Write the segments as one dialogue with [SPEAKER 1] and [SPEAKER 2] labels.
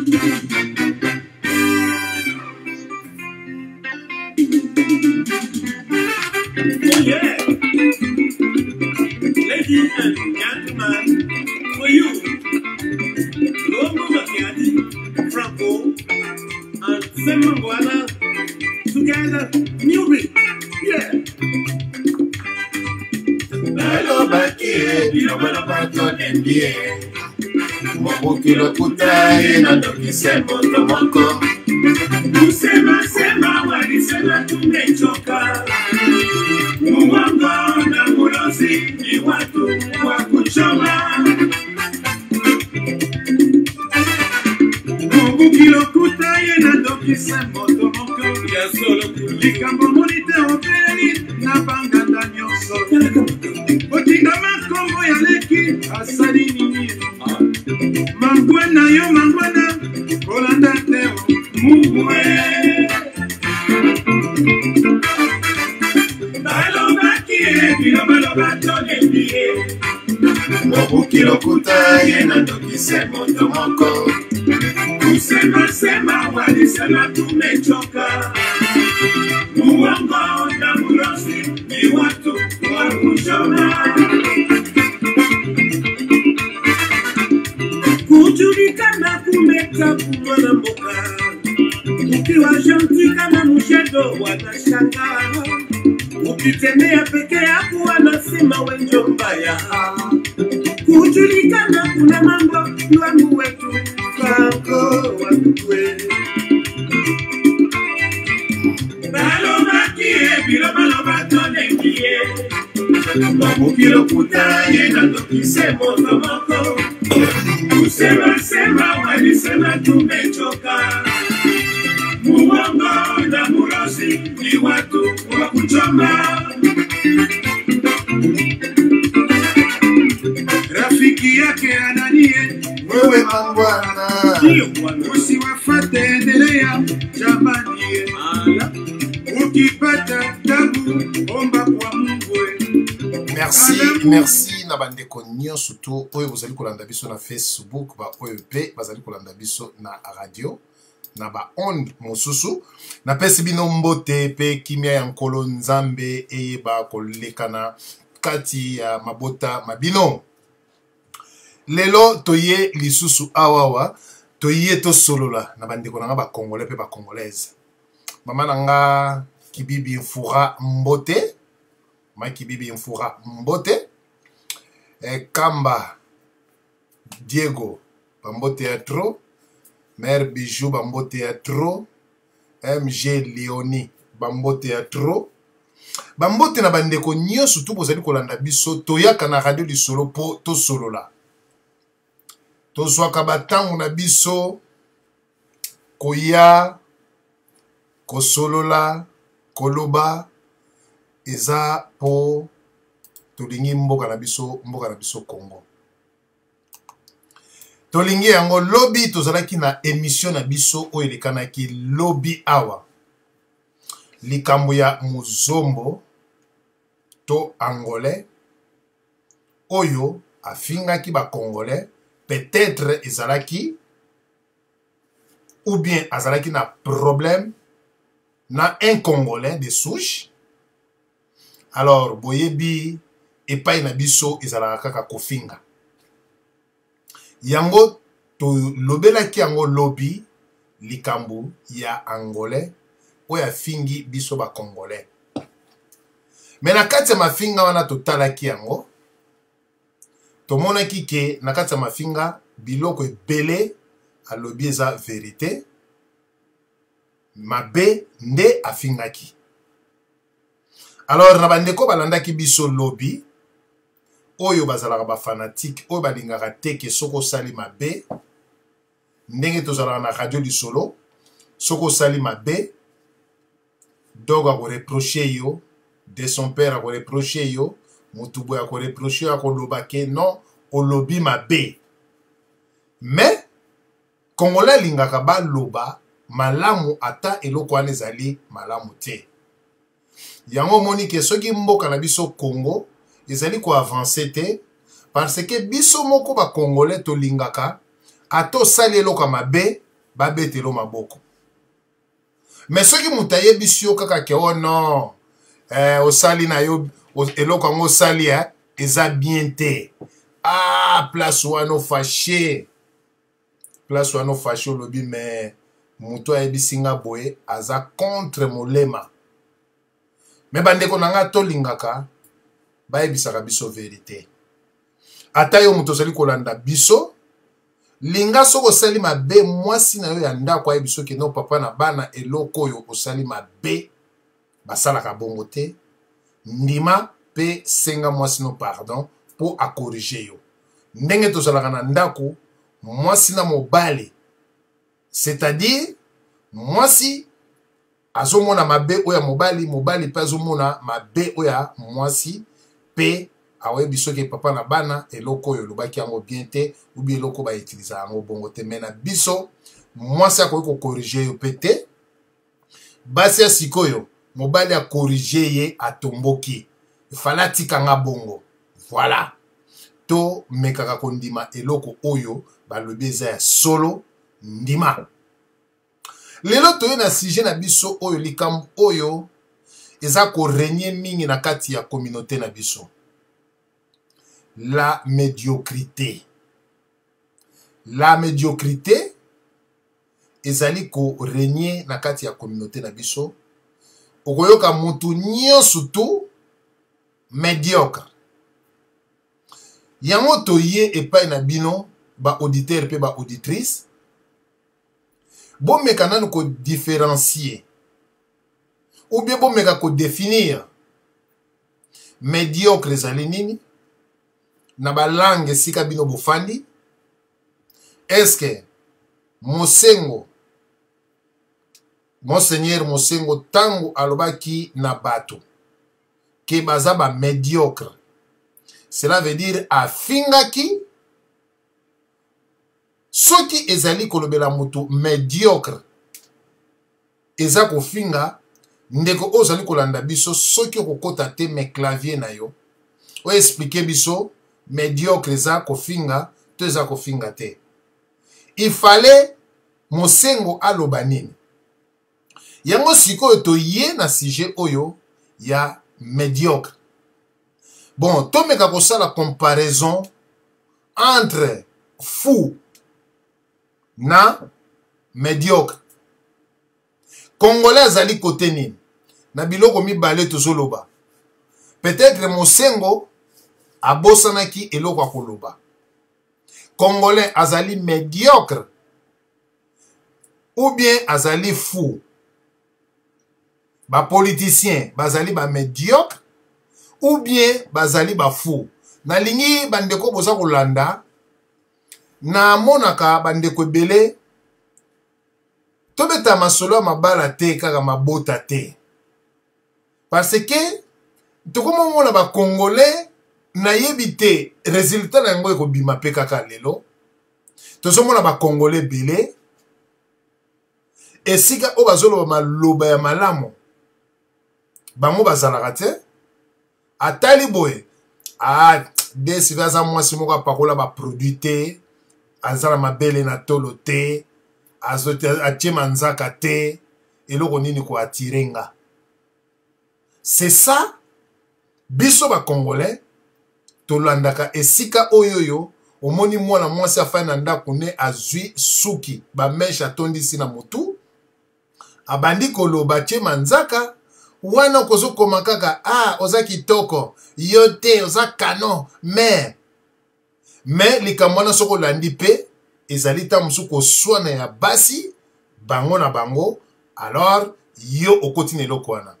[SPEAKER 1] Oh yeah, ladies and gentlemen, for you, Lobo Makiadi, Franco, and Semangwana, together, music, yeah.
[SPEAKER 2] Hello, Baki, you know what about your NBA? Mokilo Kutai, and the Kisemo Tomoko.
[SPEAKER 1] Sema walisema tumechoka, uongo na ulozi ni watu wa kuchoma. Mungu kilokuta yena doki sembo tomoko ya solo kulika mbonite operi na banganda nyoso. Otinga makombo ya leki asali nini mangwana yo mangwana kolanda teo mungwe.
[SPEAKER 2] Mobukilokuta yena ndoki semo tomoko.
[SPEAKER 1] Sema walisema tumechoka, uongo na ulozi ni watu wa kuchoma. Kujulikana kumeka kumwana mboka, ukiwa janti kama mshedo wanashangaa. Ukitembea peke yako wanasema wenjo mbaya. Kujulikana kuna mambo wangu wetu Franco wakwe. Balobakie bilobaloba tonekie. Mobukilokuta yena ndoki semo tomoko. Sema walisema tumechoka, muongo na mulozi ni watu wa kuchoma. Rafiki yake ananie
[SPEAKER 2] Wewe mangwana,
[SPEAKER 1] usiwafate, endelea jamani. Ukipata tabu omba kwa Mungu.
[SPEAKER 2] Merci na bandeko nyonso to oyo bozali kolanda biso na Facebook, ba OEP bazali kolanda biso na radio na ba onde mosusu. Na pesi bino mbote pe kimia ya nkolo nzambe eyeba kolekana kati ya mabota mabino. Lelo toye lisusu awawa toye to solola na bandeko nanga ba congolais pe ba congolaise. Mama nanga Kibibi Mfura Mbote, Kibibi Mfura Mbote, Kamba Diego Bambote ya tro, Mère Bijou Bambote ya tro, MG Leoni Bambote ya tro. Bambote na bandeko nyonso tu bozali kolanda biso toyaka na radio lisolo po to solola. Tozwaka batango na biso koya kosolola koloba eza po tolingi mboka na biso Congo. Tolingi yango lobby tozalaki na émission na biso oyo elekanaki lobby awa. Likambo ya muzombo to angolais oyo afingaki ba congolais, peut-être ezalaki ou bien azalaki na problème na un congolais de souche. Alors boyebi epai na biso ezalaka kaka kofinga yango to lobelaki yango lobby likambo ya angolais oyo afingi biso ba congolais. Mais na kati ya mafinga wana totalaki yango tomonaki ke na kati ya mafinga biloko ebele alobi eza vérité, mabe nde afingaki. Alors na bandeko balandaki biso lobby oyo bazalaka ba fanatique oyo balingaka teke soko sali mabe ndenge tozalaka na radio lisolo soko sali mabe doga ko reprocher yo de son père a ko reprocher yo mutubo ya ko reprocher ya ko lobake non o lobby mabe. Mais congolais lingaka ba loba malamu ata eloko wana ezali malamu te. Yango moni ke soki mboka na biso Congo ezali ko avancer te parce que biso moko ba congolais to lingaka ato sali eloko mabe babetelo maboko. Mais soki mutu ayebisi yo kaka ke oh non osali na yo eloko yango osali eza bien te. Ah, place wana ofashe. Place wana ofashe olobi mais mutu ayebisi nga boye aza contre molema. Mais bandeko na nga tolingaka bayebisaka biso vérité. Ata yo mutu ozali kolanda biso linga soko osali mabe mwasi na yo ya ndako ayebiso ke no papa na bana eloko oyo osali mabe basalaka bongo te. Ndima pe senga mwasi no pardon po akorige yo. Ndenge tozalaka na ndako mwasi na mobali, c'est-à-dire mwasi azomona mabe oya mobali, mobali pe azomona mabe oya mwasi pe awebi soki papa na bana eloko oyo lobaki yango bien te ou bien eloko ba utiliser yango bongo te. Mais na biso mwasi akoki ko corriger yo pe te, basi ya sikoyo mobali a corriger ye atomboki fala tikanga bongo. Voilà, to mekaka kondima eloko oyo balobi eza ya solo ndima. Lelo toye na sujet na biso oyo likambo oyo eza ko régner mingi na kati ya communauté na biso. La médiocrité. La médiocrité ezali ko régner na kati ya communauté na biso. Okoyoka mutu nyonso tu médiocre. Yango toye epai na bino ba auditeur pe ba auditrice. Bon meka nanu ko différencier ou bien bon meka ko définir médiocre ezali nini na ba langue sika bino bofandi. Est-ce que Mosengo Monseigneur Mosengo tango alobaki na bato ke baza ba médiocre, cela veut dire afingaki soki ezali kolobela mutu médiocre eza kofinga ndeko ozali kolanda biso soki okokota te me clavier na yo o expliquer biso médiocre eza kofinga to eza kofinga te. Il fallait Mosengo aloba nini. Yango sikoyo toye na sujet oyo ya médiocre. Bon, tomeka kosala comparaison entre fou na médiocre. Congolais azali kote nini na biloko mibale tozoloba. Peut-être Mosengo abosanaki eloko akoloba. Congolais azali médiocre ou bien azali fou. Ba politicien bazali ba médiocre ou bien bazali ba fou. Na lingi bandeko boza kolanda na monaka bandeko ebele tobeta masolo ya mabala te kaka mabota te. Parce que tokomona ba Congolais na yebi te résultat na yango ekobima pe kaka lelo. Tozomona ba Congolais ebele esika o bazoloba maloba ya malamu bango bazalaka te atali boye desi vaza mwasi moko apakola baproduit te azala mabele na tolo te atie manzaka te eloko nini ko atirenga. C'est ça biso ba Congolais tolandaka esika oyoyo omoni mwana mwasi afai na ndako ne azwi suki ba meshe atondisi na motu abandi koloba atie manzaka wana kozokoma kaka oza kitoko yo te oza canon mais likambo wana soko landi pe ezali ta mosu koswana ya basi bango na bango alors yo okoti na eloko wana.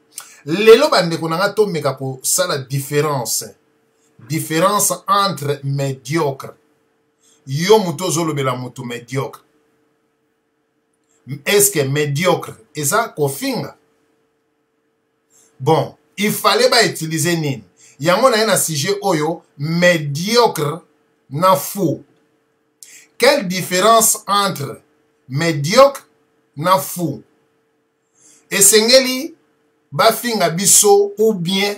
[SPEAKER 2] Lelo bandeko na nga tomeka kosala différence entre médiocre. Yo mutu ozolobela mutu médiocre. Est-ce que médiocre eza kofinga? Bon, il fallait pas utiliser nini. Yango na sujet oyo médiocre na fou. Quelle différence entre médiocre na fou? Esengeli bafinga biso ou bien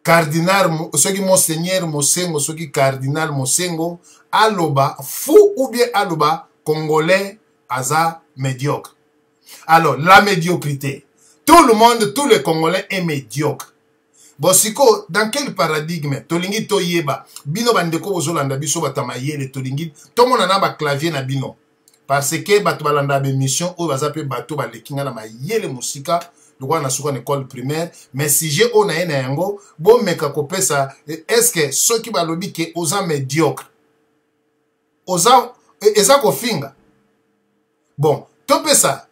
[SPEAKER 2] cardinal soki Monseigneur Mosengo soki cardinal Mosengo aloba fou ou bien aloba Congolais aza médiocre. Alors, la médiocrité. Tout le monde, tous les Congolais est médiocre. Bon, siko, dans quel paradigme? Tolingi toyeba. Bino bandeko bozolanda biso batama yele tolingi. Tout le monde a un clavier na bino. Parce que bato balanda mission ou bazape bato balekinga na ma yele musika. Loko na suka école primaire. Mais si j'ai on a yango, bon meka kopesa, est-ce que ceux qui balobi ke oza médiocre? Oza, eza kofinga. Bon, topesa,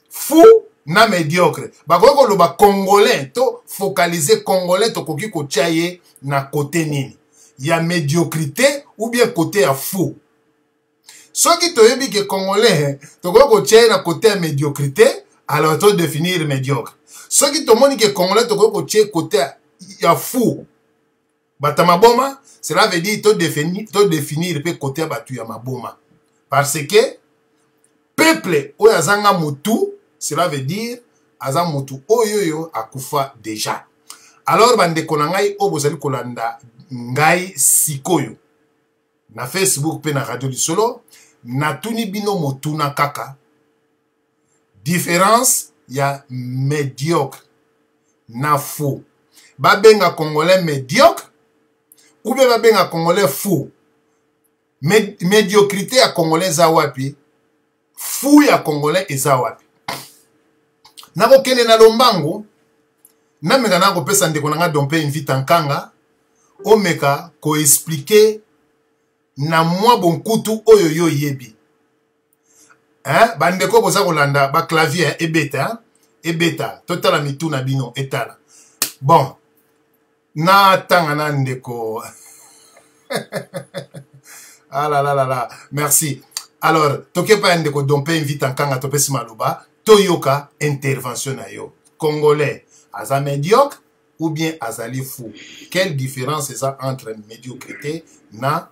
[SPEAKER 2] fou na médiocre. Bakoko loba congolais, to focaliser congolais to koki ko tchaye na côté nini. Ya médiocrité ou bien côté à fou. Ce qui te dit que congolais, to ko tchaye na côté à médiocrité, alors to définir médiocre. Ce qui te montre que congolais to ko tchaye côté à fou. Batama boma, cela veut dire to définir pe côté batu ya maboma. Parce que peuple ou yazanga mutu, cela veut dire aza mutu oyoyo akufa déjà. Alors bande konangai obozali kolanda ngai sikoyo na Facebook pe na Radio du Solo na tuni bino motuna kaka différence ya médiocre na fou. Babenga congolais médiocre ou bien babenga congolais fou. Médiocrité ya congolais za wapi, fou ya congolais eza wapi. Nako kene na lombango, na meka nako pesa ndeko nanga dompe invite nkanga, o meka ko expliquer na mwa bonkutu oyo yo yebi. Bandeko boza kolanda ba clavier ebeta, ebeta, totala mitu na bino etala. Bon, na tanga na ndeko. Ah là là là là, merci. Alors, toke pa ndeko dompe invite nkanga topesi maloba. Toyoka intervention na yo. Congolais, aza médiocre ou bien azali fou. Quelle différence est ça entre médiocrité na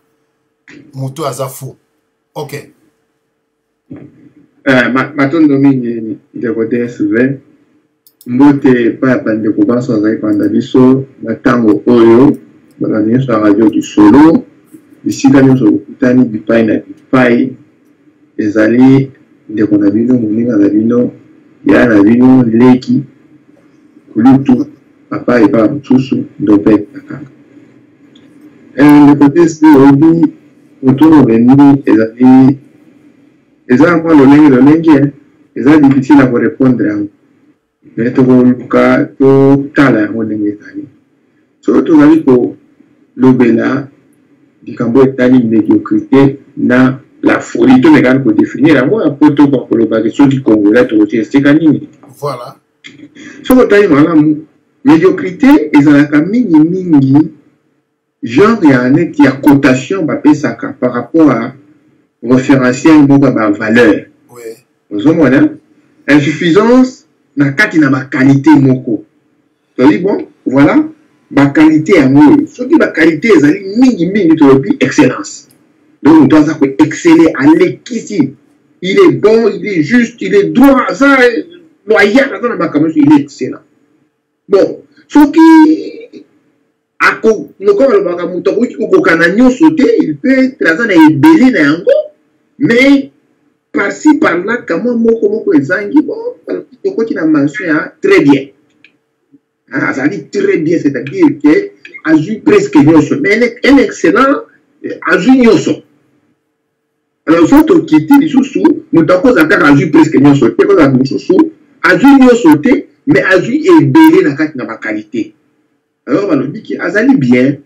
[SPEAKER 2] mutu aza fou? Ok.
[SPEAKER 3] Matondo mingi de côté souvent. Mbote pa bande ko baso azali panda biso matango oyo bana nyeso Radio du Solo. Bisika nyeso kutani bipai na bipai ezali ndeko na bino moninga na bino ya na bino leki kulutu papa epa mosusu ndope kakanga ndeko tesi obi motono beni ezali eza mwa lolenge eza difficile à répondre yango mais tokoluka totala yango ndenge ezali so tozali kolobela likambo etali médiocrité na la folie, tout le monde peut définir. Moi, un peu tout pour le bagage du Congolais, c'est gagné.
[SPEAKER 2] Voilà.
[SPEAKER 3] Sur le taille, voilà, médiocrité, ils ont la mini, genre, il y a un qui a cotation, par rapport à référentiel, valeur.
[SPEAKER 2] Oui.
[SPEAKER 3] Vous avez insuffisance, na kati na ma qualité, moko. C'est-à-dire, bon, voilà, ma qualité à moi. Ce qui ma qualité, c'est mini, excellence. Donc, on doit exceller à l'équité. Il est bon, il est juste, il est droit, ça, loyal, il est excellent. Bon, ce qui, il peut être mais par-ci, par-là, comment moko ezangi, bon, il a mentionné très bien. Ça dit très bien, c'est-à-dire que a eu presque nyoso, mais un excellent a eu nyoso. Alors, les autres qui étaient les sous-sous, nous avons eu presque nyoso, a eu nyoso, mais a eu ébélé dans la qualité. Alors, on dit qu'il a bien,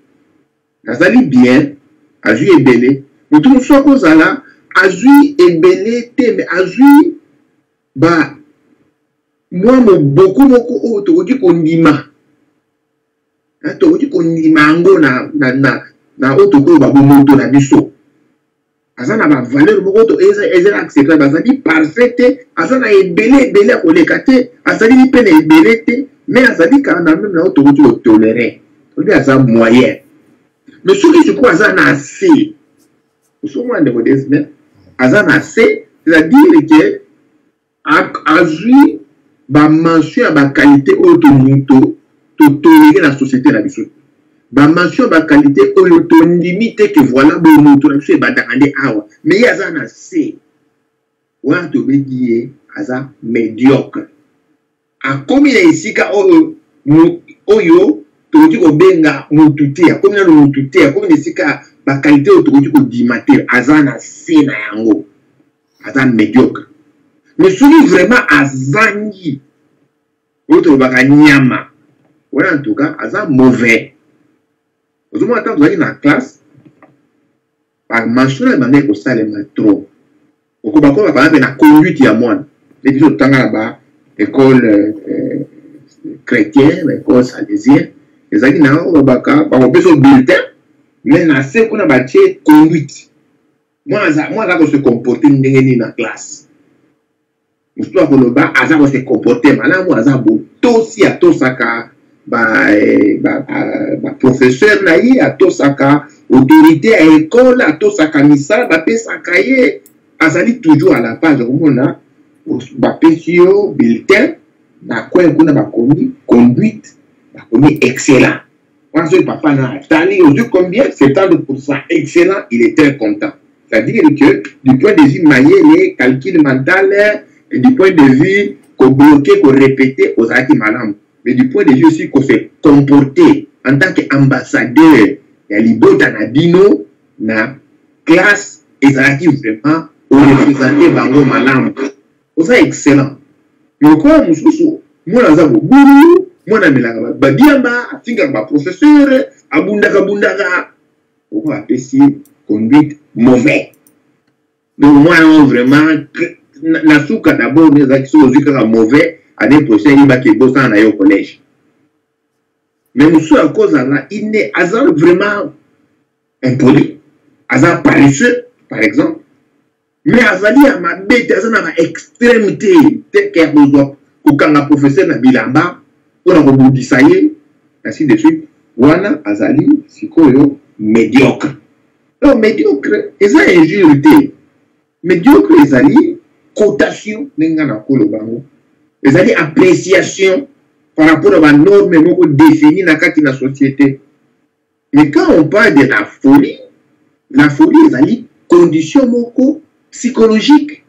[SPEAKER 3] a eu ébélé. Nous trouvons ça qu'on a là, a eu ébélé, mais a eu, bah, moi, beaucoup, tu dis qu'on y m'a. Tu dis qu'on y m'a, na auto ba moto na biso azana ba valeur moto ezela accepter bazali parfaite azana ebele ko lekate azali pe na ebele mais azali quand même na auto tolérer on dit azana moyen mais ce qui se croit azana assez so moi de modesme azana assez c'est-à-dire que azui ba mention ba qualité auto moto to tolérer la société na biso. Ba mention ba qualité au limite que voilà bon moto na biso ba dakande awa mais ya za na c'est wana tobeki ye aza médiocre akomi na esika oyo tokoki kobenga motu te akomi nano motu te akomi na esika bakalite oyo tokoki kodima te aza na se na yango aza médiocre mais soki vraiment azangi oyo tolobaka nyama wana en tout cas aza mauvais ozomona ntango tozalaki na classe bamention na ebandaki kosalema trop okobakoba par exemple na conduite ya mwana nde biso totanga na baécole chrétien baécole salésien ezalaki na yango babaka bakopesa bulletin mais na se kuna batie conduite mwana aza kose comporte ndenge nini na classe mosusu akoloba aza kose comporte malamu aza botosi atosaka baprofesseur na ye atosaka autorité à école atosaka misala bapesaka ye azali toujours à la page komona bapesi yo bulletin na coin kuna bakomi conduite bakomi excellent wana soki papa na atali ozwi combien 70% excellent il est très content c'est-à-dire que du point de vue mayele calcul mental et du point de vue kobloquer korépéter ozalaki malamu mais du point de vue aussi qu'on se comporter en tant qu'ambassadeur ya libota na bino na classe ezalaki vraiment orepresente bango malamu oza excellent lokola mosusu mwana aza bobulu mwana amelaka badiamba atingaka baprofesseur abundaka oko apesi conduite mauvais donc mwana vraiment na suka d'abord ezalaki soki ozwi kaka mauvais année prochaine yebaki ebosana na yo collège mais mosusu akozala ine aza vraiment impoli aza paresseux par exemple mais azali ya mabe te aza na baextrême te ke akozwa kokanga professeur na bilamba mpona kobudisa ye ainsi de suite wana azali sikoyo médiocre donc médiocre eza injure te médiocre ezali cotation ndenge nga na koloba ngo ezali appréciation par rapport à la norme moko définie na kati na société. Mais quand on parle de la folie ezali condition moko psychologique.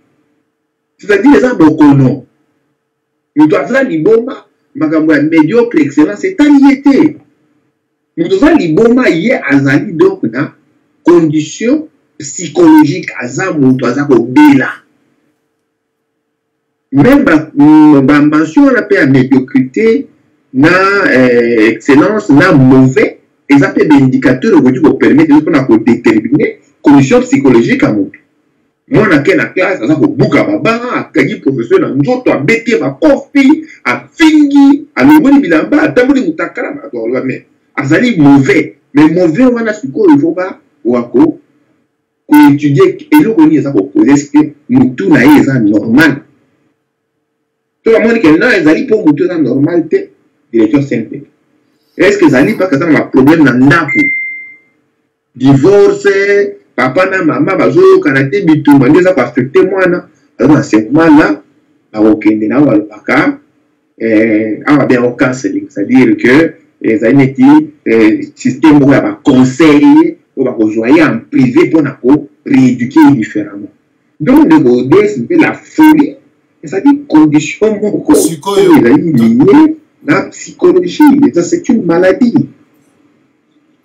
[SPEAKER 3] C'est-à-dire les abokono. Nous devons liboma makambo ya médiocre excellent c'est aliété. Nous devons liboma yé azali donc na condition psychologique aza mutu aza ko bela. Même la mention on appelle médiocrité, na excellence, na mauvais, ils appellent des indicateurs qui vous permettent de déterminer conditions psychologiques à mon. Moi, on a la classe, on a beaucoup à baba, à kagi professeur, à nous à bêter ma coffee, à fingi, à l'ouïe bilamba, à tambouli moutakara, mais azali mauvais, mais mauvais on a ce qu'il faut pas ou à quoi étudier et le connaît ça pour poser ce que nous tout naïs est normal. Tout le monde qui est là, ils allaient pour montrer la normalité, directeur CNP. Est-ce qu'ils allaient pas quand on a un problème dans l'âme? Divorce, papa na maman, bazo, kanate, bitou, mandi, ça va affecter moi, na. Alors, dans ce moment-là, ok, on va le baka, on va bien au counseling. C'est-à-dire que, les années qui, système, on va conseiller, on va rejoindre en privé pour nous rééduquer différemment. Donc, de Godé, c'est la folie. C'est-à-dire condition moko liée la psychologie. C'est une maladie.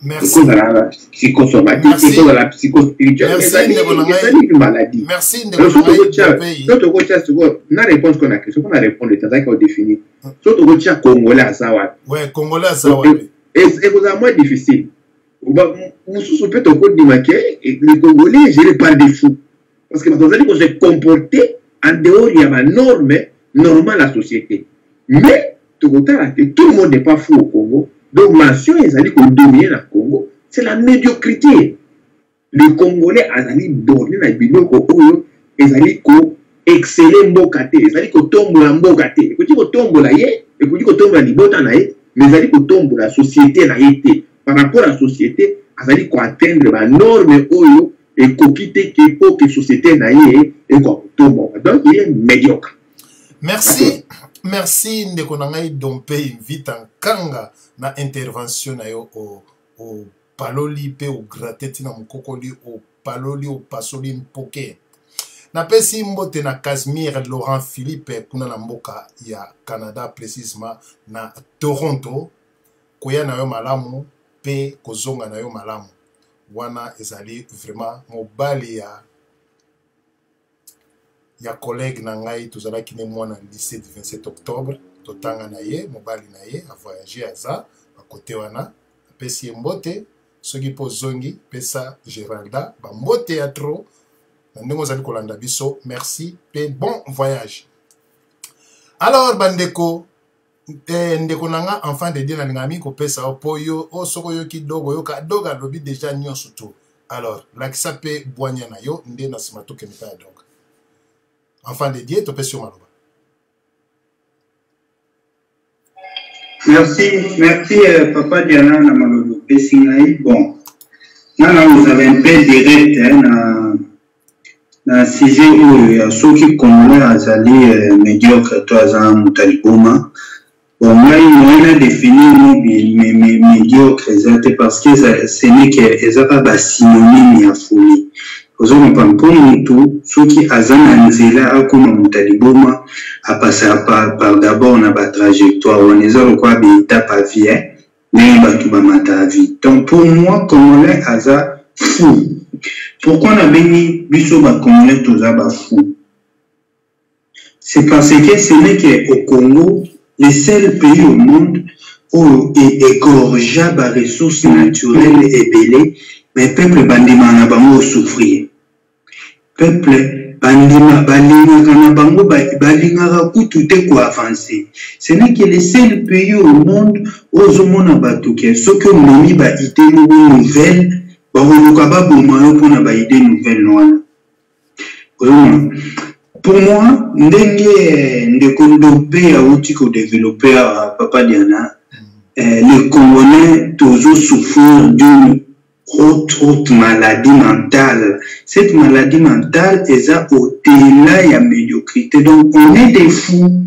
[SPEAKER 2] Merci.
[SPEAKER 3] La psychosomatique, la psychospirituelle, c'est une maladie.
[SPEAKER 2] Merci.
[SPEAKER 3] Notre la réponse qu'on a, ce qu'on a répondu, c'est ça qu'on définit. Surtout que tu as Congolais à Sawat.
[SPEAKER 2] Oui, Congolais à Sawat.
[SPEAKER 3] Et c'est moins difficile. Vous souhaitez te dire que les Congolais gérés par des fous. Parce que vous allez se comporter en dehors, il y a ma norme normale à la société. Mais, tout le monde n'est pas fou au Congo. Donc, mention, ils allaient dominer le Congo. C'est la médiocrité. Les Congolais, ils allaient dormir dans le biloko, ils allaient exceller mbokate, ils allaient tomber la mbokate. Ils allaient tomber la yé, ils allaient tomber la libota na yé, mais ils allaient tomber la société na yé. Par rapport à la société, ils allaient atteindre la norme oyo. Et kokite qui pour que société naïe et quoi tout bon donc il est médiocre.
[SPEAKER 2] Merci. Merci ndeko nangai dompe invite en kanga na intervention na yo au paloli pe au grateti na mukokoli au paloli au pasoli mpoke Napesi mbote na Casimir Laurent Philippe kuna na mboka ya Canada précisément na Toronto koya na yo malamu pe kozonga na yo malamu wana ezali vraiment mobali ya collègue na ngai tozalaki ne mwana lycée du 27 octobre totanga na ye mobali na ye a voyager aza a côté wana pesi mbote soki po zongi pesa Geralda ba mbote ya trop ndenge ozali kolanda biso merci pe bon voyage. Alors bandeko ndeko nanga enfant de Dieu na ngami ko pesa opoyo o soko yo kidogo yo ka doga lobi déjà nyonso tout. Alors lakisa pe boanya na yo nde na simato ke mpa doga. Enfant de Dieu, Topesio Maloba.
[SPEAKER 4] Merci Papa Diana Namalobo Pessingaï. Bon, là vous avez un peu direct dans le sujet où il y a ceux qui commencent à aller médiocre, toi, à Moutaliboma. Bon, moi, il a défini médiocre parce que ce n'est que synonyme à folie. Pour nous, ceux qui ont nzela akoma Moutaliboma a passé par d'abord na ba trajectoire on est en quoi étape à vie mais batu ba mata vie. Donc pour moi Congolais aza fou. Pourquoi on a béni biso ba Congolais toza ba fou? C'est parce que ce n'est qu'au Congo le seul pays au monde où est égorgé par ressources naturelles et belées. Mais peuple bandima na bango souffrir. Peuple bandima balinga na bango balinga kutu te ko avancer. Ce n'est que le seul pays au monde où zomona batuke ce que momi ba idée nouvelle ba holuka ba boma yo pona ba idée nouvelle noana. Pour moi ndenge ndeko ndope ya outil ko développer Papa Diana les Congolais toujours souffrent d'une haute maladie mentale. Cette maladie mentale est au-delà de la médiocrité. Donc on est des fous.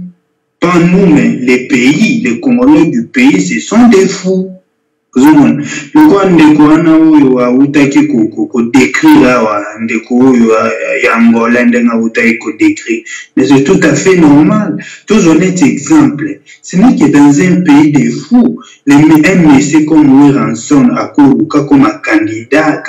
[SPEAKER 4] Pas nous, mais les pays, les Congolais du pays, ce sont des fous. Le ndeko wana oyo awutaki ko décrire wa ndeko oyo ya Angola ndenga awutaki ko décrire, mais c'est tout à fait normal. Tous honnêtes exemples. Ce n'est que dans un pays de fous, un monsieur comme Wiranson a comme un candidat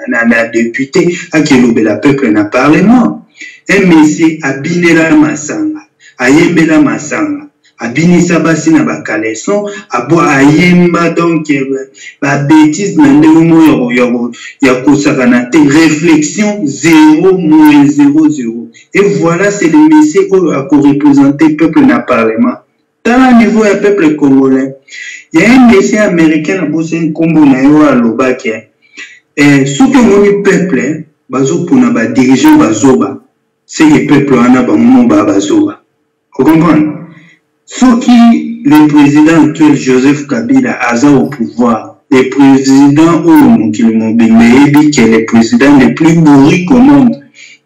[SPEAKER 4] na député à qui la peuple na parlement. Un monsieur a binela masanga, a yembela masanga. Abinisa basi na bakaleson abo ayemba donc ba bêtise na ndemo ya kosaka na te réflexion 0-0-0 et voilà c'est le monsieur qui a représenter peuple na parlement dans le niveau du peuple congolais. Il y a un monsieur américain qui a posé un combo na yo à Lobaki ce que mon peuple bazo pona ba dirigeant bazoba c'est le peuple wana ba momo bazoba vous comprenez. Ce qui le président actuel Joseph Kabila a au pouvoir, le président qui est le président le plus bourri au monde,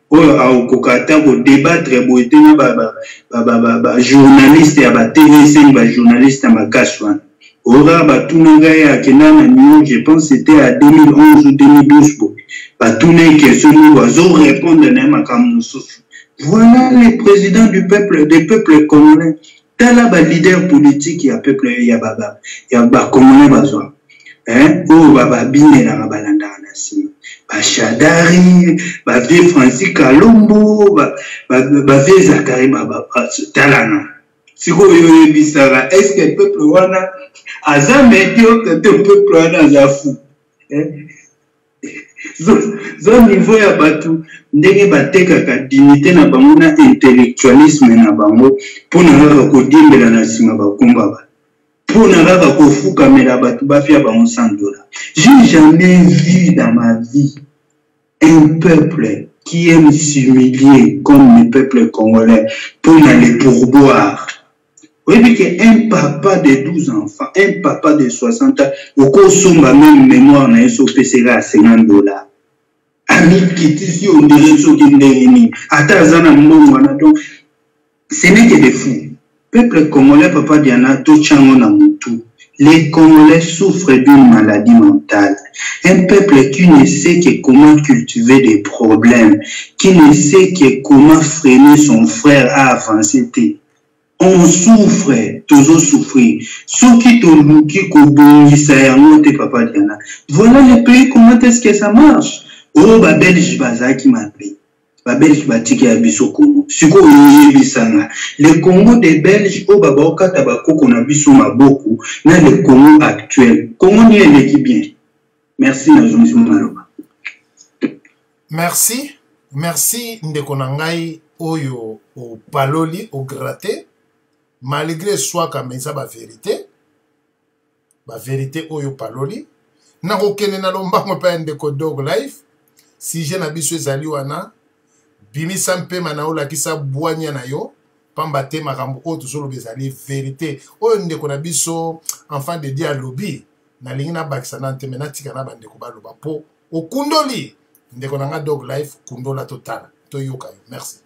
[SPEAKER 4] au Kokata, au débattre, journaliste, journaliste à Makaswan. Je pense que c'était à 2011 ou 2012. Voilà le président du peuple, des peuples congolais. Tala ba leader politique ya peuple ya baba ya ba Congolais bazwa o baba binela na balanda na sima ba Shadari ba vie Francis Kalombo ba vie Zakari baba tala na siko yo bisara est-ce que peuple wana aza médiocre que peuple wana aza fou zo niveau ya batu ndenge bateka ka dignité na bango na intellectualisme na bango pona kaka kodimbela na sima bakumba ba pona kaka kofuka mela batu bafia bango $100. J'ai jamais vu dans ma vie un peuple qui aime s'humilier comme le peuple congolais pour les pourboires. Oui, mais qu'un papa de 12 enfants, un papa de 60 ans, au cours somba même mémoire na yeso pesera à $50. Ami kitisi on dirait so kindeni. Ata zana mbongo na donc ce n'est que des fous. Peuple congolais Papa Diana to chango na mutu. Les Congolais souffrent d'une maladie mentale. Un peuple qui ne sait que comment cultiver des problèmes, qui ne sait que comment freiner son frère à avancer. On souffre, toujours souffrir. Ceux qui t'ont dit que papa Diana. Voilà les pays, comment est-ce que ça marche? Oh, bah, Belge, qui m'a payé. Belge batiki ya biso Congo. Siko bisanga. Le Congo des Belges au babaoka tabako qu'on a biso maboko na le Congo actuel. Congo ni l'équipe bien. Merci na zonzi maloba.
[SPEAKER 2] Merci. Merci ndeko na ngai oyo o paloli o gratter malgré soit comme ça ba vérité oyo paloli na kokene na lombango pa ndeko dog life si je na biso ezali wana bimisa mpema na olakisa bwanya na yo pamba te makambo oyo tozoloba ezali vérité oyo ndeko na biso enfant de Dieu alobi nalingi nabakisa na nteme natika na bandeko baloba po okundoli ndeko na nga dog life kundola totala toyoka yo. Merci.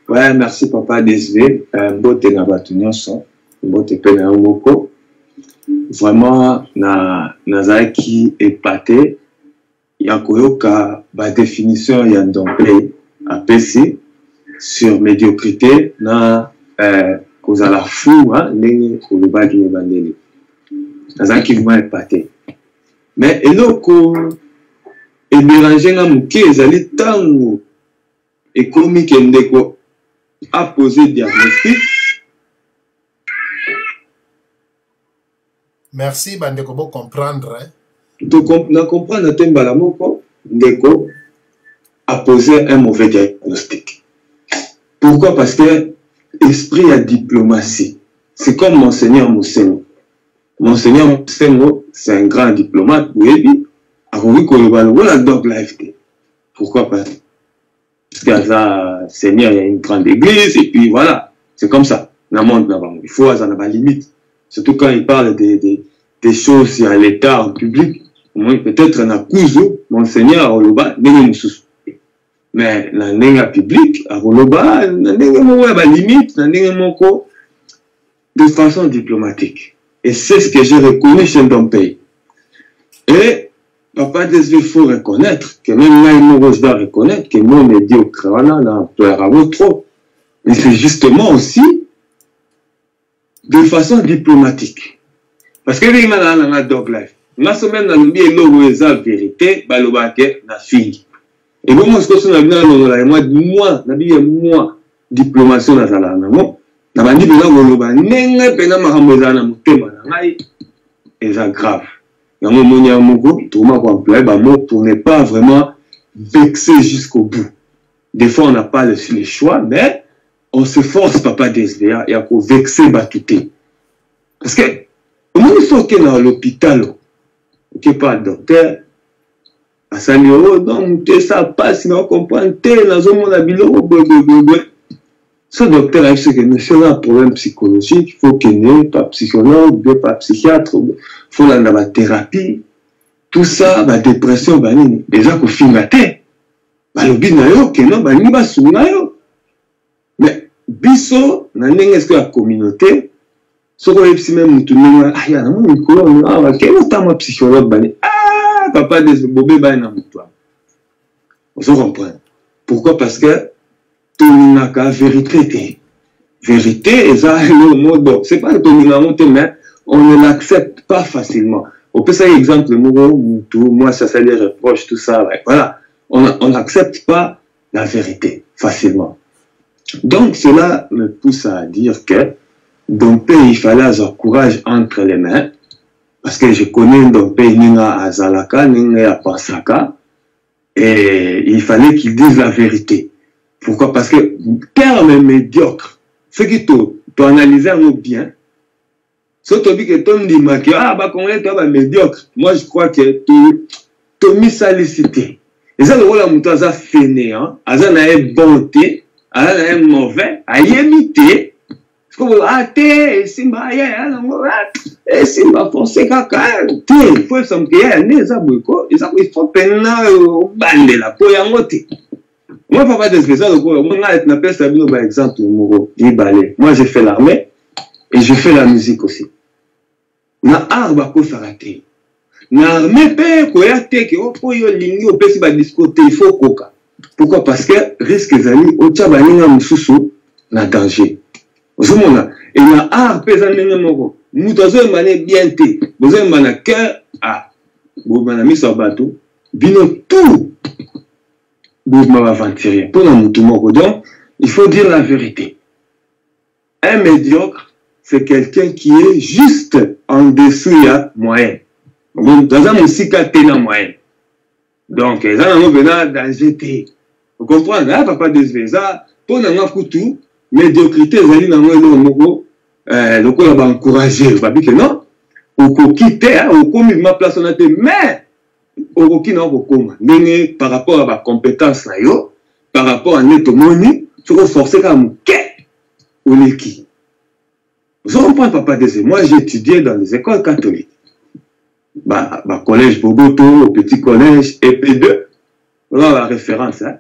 [SPEAKER 3] Ouais, merci papa DSV. Mbote na batu nyonso mbote pe na yo moko vraiment nazalaki épaté ya koyoka ba définition ya Ndompe apesi sur médiocrité na kozala fou ndenge kolobaki ne bandeli nazalaki vraiment épaté mais eloko emélange nga moke ezali ntango ekomi ke ndeko a posé diagnostic.
[SPEAKER 2] Merci bandeko bo comprendre.
[SPEAKER 3] Na comprendre tembala moko ndeko a posé un mauvais diagnostic. Pourquoi? Parce que esprit à diplomatie. C'est comme Monseigneur Moussengo. Monseigneur Moussengo, c'est un grand diplomate. Oui, voilà dog life. Pourquoi? Parce que ça, Seigneur, il y a une grande église, et puis voilà. C'est comme ça. Il faut avoir une limite. Surtout quand il parle des choses à l'état, en public. Peut-être un accuse, Monseigneur, Oloba, mais la nenga public, à Oloba, la limite, de façon diplomatique. Et c'est ce que j'ai reconnu chez Ndompe. Et papa DSV, il faut reconnaître que même moi, je dois reconnaître que moi, médiocre, on a trop. Mais c'est justement aussi de façon diplomatique. Parce que les gens ont un dog life. Ma semaine, on a dit la vérité, la fille. Et bon, moi, ce que je suis moi, diplomatie, c'est grave. Pour ne pas vraiment vexer jusqu'au bout. Des fois, on n'a pas le choix, mais on se force, papa DSVA, et à vexer Batouté. Parce que, il faut que dans l'hôpital, que pas le docteur, à Sanio, donc, ça passe, on comprend, dans un monde ce docteur a dit que nous avons un problème psychologique, il faut qu'il n'y ait pas psychologue, pas psychiatre, il faut la thérapie. Tout ça, la dépression, déjà qu'on finit la tête. Le binayo, que non, ni ba sunayo. Mais, biso, est-ce que la communauté, ce qu'on est même tout le monde, ah, il y a un micro, ah, quel est un psychologue, ah, papa des bobés, na moutoua. Vous comprenez? Pourquoi? Parce que, tout la vérité. Vérité, c'est pas le mais on ne l'accepte pas facilement. On peut faire exemple, moi, ça les reproche, tout ça. Voilà. On n'accepte pas la vérité facilement. Donc, cela me pousse à dire que Ndompe, il fallait avoir courage entre les mains. Parce que je connais Ndompe, Nina à Zalaka, Nina à Pasaka. Et il fallait qu'il dise la vérité. Pourquoi? Parce que terme médiocre, ce qui tu analyses bien, ce que tu dis que comment est médiocre, moi je crois que tu as mis ça licité. Et ça, le rôle de mouton, ça fainéant, ça n'a bonté, ça n'a mauvais, à imiter. Parce que ah, t'es, simba, simba, foncé, caca, t'es, il faut s'en crier, il faut peine bande la peau en moté. Moi, papa de spécial, moi, j'ai fait l'armée et je fais la musique aussi.
[SPEAKER 5] na arba ko sarate na armée pe ko ya teke o po yo lingi o pesi ba discours te il faut koka. Pourquoi? Parce que risque zali o tcha baninga mususu na danger. Ozomona et na ar pe zanenga moko mutu azoyembana bien te bozoyembana cœur a bobana miso bato bino tout bobma baventurier pour na mutu moko. Donc il faut dire la vérité. Un médiocre, c'est quelqu'un qui est juste en dessous il y a moyen. Dans un musika tena moyen. Donc ils ont venant danger. Vous comprenez? Là papa des ça pour na kutu médiocrité zali na moi moko le ko va encourager pas que non au quitter au commis ma place on a été mais au qui non kokoma ndenge par rapport à ma compétence na yo par rapport à neto moni tu faut forcer comme que ou l'équipe. Vous comprenez papa des moi j'ai étudié dans les écoles catholiques. Bah collège Bogoto, au petit collège EP2. Voilà la référence hein.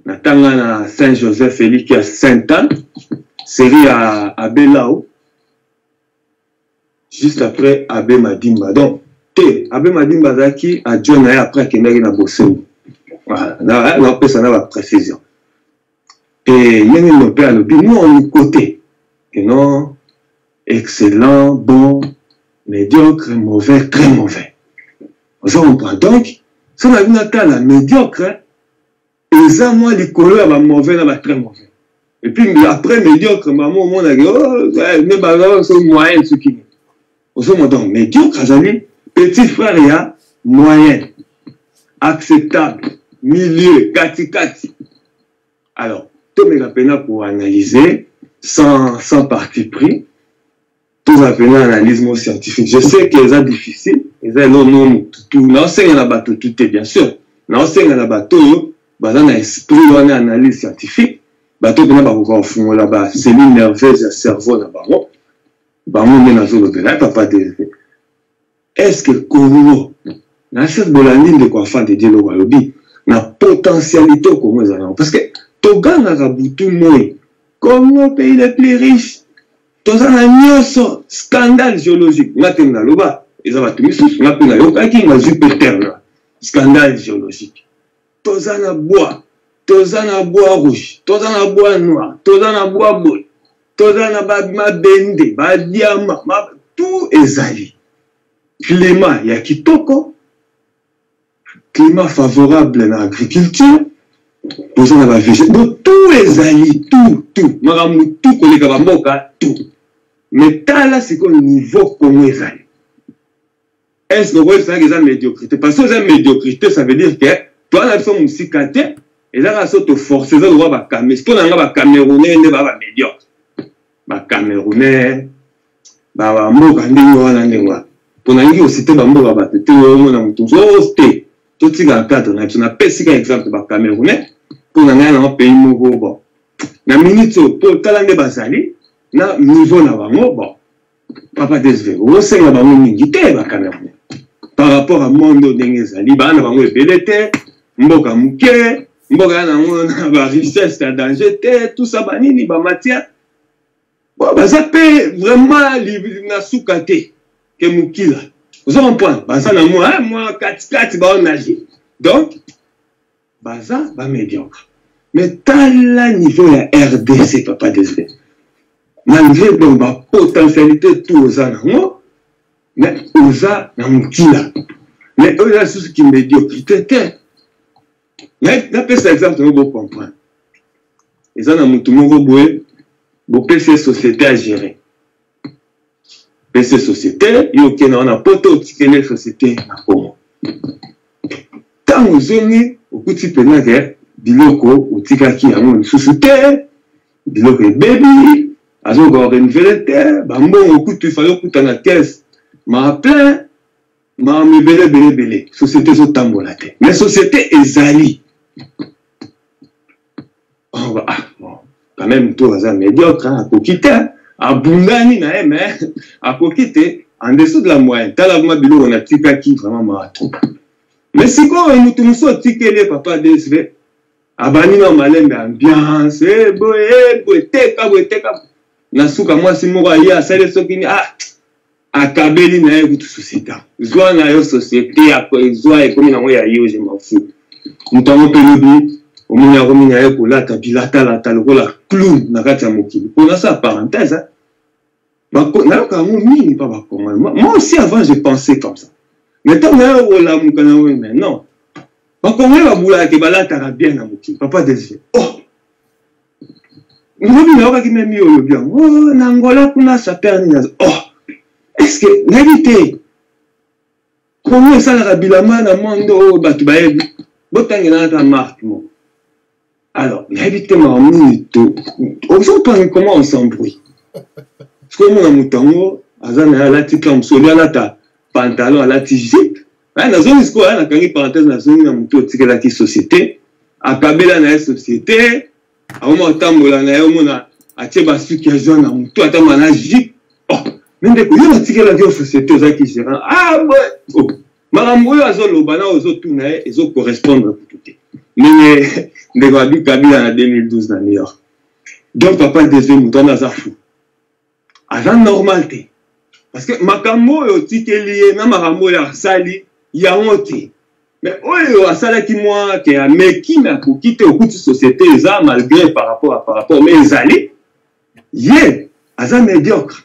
[SPEAKER 5] Natanga na Saint-Joseph Félix qui a Saint-Anne, série à Belao, juste après Abbé Madimba. Donc, Abbé Madimba Zaki a John après qu'il n'a bossé. Voilà, on peut s'en avoir la précision. Et il y a un père, nous on est côté, que non, excellent, bon, médiocre, mauvais, très mauvais. On comprend donc, si on a vu la médiocre, et ça, moi, les couleurs, va mauvais, là, va très mauvais. Et puis, après, médiocre, maman, au monde, ne va pas moyen, ce qui. On se donc, médiocre, petit frère, il y a moyen, acceptable, milieu, kati. Alors, tout le monde pour analyser, sans parti pris, tout le monde analyse scientifique. Je sais que c'est difficile, non, tout, l'enseigne à la bateau, tout est bien sûr. L'enseigne à la bateau, dans l'esprit, on a une analyse scientifique. Bateau, on a beaucoup de là-bas, cellules nerveuses, cerveau, là-bas. On est dans le là, papa, est-ce que Congo, dans cette bolanine de quoi faire de dire le Walobi, la potentialité au Congo, parce que Toga n'a pas tout le monde. Congo, pays le plus riche, tout ça n'a pas scandale géologique. Maintenant, là-bas, ils ont tout mis sous, on a pu la Jupiter, scandale géologique. Toza na bois rouge, toza na bois noir, toza na bois bleu, toza na bende, ba diamant, tout ezali. Climat ya kitoko, climat favorable na agriculture, toza na ba végétation, tout ezali, tout. Maramu tout koleka ba mboka tout. Mais tala c'est quoi niveau comme ezali. Est-ce que vous voyez ça que c'est médiocrité? Parce que c'est médiocrité, ça veut dire que toi, là, tu es musicate, et là, tu es forcé, tu dois Camerounais, tu es Camerounais, tu es médiocre. Camerounais, tu es Moka, pour nous aussi, tu es Moka, tu es tu es cadre, tu as pesé exemple de Camerounais, pour nous un pays bon. Na minute, pour talande basali, na niveau na bon. Papa desve, vous savez, la mingité, Camerounais. Par rapport à monde d'Engezali, bah, on a belete, mboka muke, mboka na richesse, na danger, tout ça, banini, ba matière. Bon, bah, ça peut vraiment na soukate, que mukila. Vous avez un point, bah, ça, moi, 4, bah, on agit. Donc, bah, ça, bah, médiocre. Mais, t'as niveau la RDC, papa desve. Malgré, donc, bah, potentialité, tout aux anamons, mais oza na mukila mais eux là ce qui médiocrité mais d'après cet exemple on va comprendre ils ont un mutu moko boye bo PC société à gérer PC société yo ke na poto tikele société na Congo tango zoni okuti pena ke biloko utikaki yango société biloko baby azo go renouveler bambongo okuti fayo kutana caisse ma plein, ma belé. Société so tambola te. Mais société ezali. Oh, bah, bon. Quand même, tout ça médiocre, à kokite, à bungani, mais à kokite, en dessous de la moyenne. T'as la bilo, on a tika qui vraiment marathon. Mais si quoi, nous tous nous tikele, papa DSV, abani na malembe ambiance, boy, teka. Nasuka, moi, si moi, ya, ça, les sokini, akabeli na ye kutu société zwa na yo société après zwa ekomi nango ya yo je m'en fous mutango pelobi omoni akomi na ye kolata bilatalata lokola clown na kati ya mokili mpona sa parenthèse nayoka yango mingi pa bakongana moi aussi avant je pensais comme ça mais ntango nayo olamuka na we mais non bakongana babulaka ke balataka bien na mokili papa desve ngobi nayokaki memi olobi yango na ngola kuna sapere nini est-ce que nayebite kongo esalaka bilama na mondo oyo bato bayebi botangela ata marque moko alors nayebite mawa mingi to ozopanga comment on s'embrouille parce que omona moto yango aza na ye alati kamsoli alata pantalon alati jipe nazongi sikoyo aya nakangi parenthèse nazongi na moto otikelaki société akabela na ye société aoma otambola na ye omona atie basuki ya jaune na moto atamba na jipe ndeko yo batikelaki yo société ozalaki gérant makambo oyo azoloba na ozotuna ye ezocorrespondre kutu te ndenge ndeko abi kabila na 2012 na New York donc papa desve moto wana aza fou aza normal te parce que makambo oyo otikeli ye na makambo oyo asali yango te mais oyo asalaki mwa ke ameki na koki te okuti société eza malgré par rapport mais ezali ye aza médiocre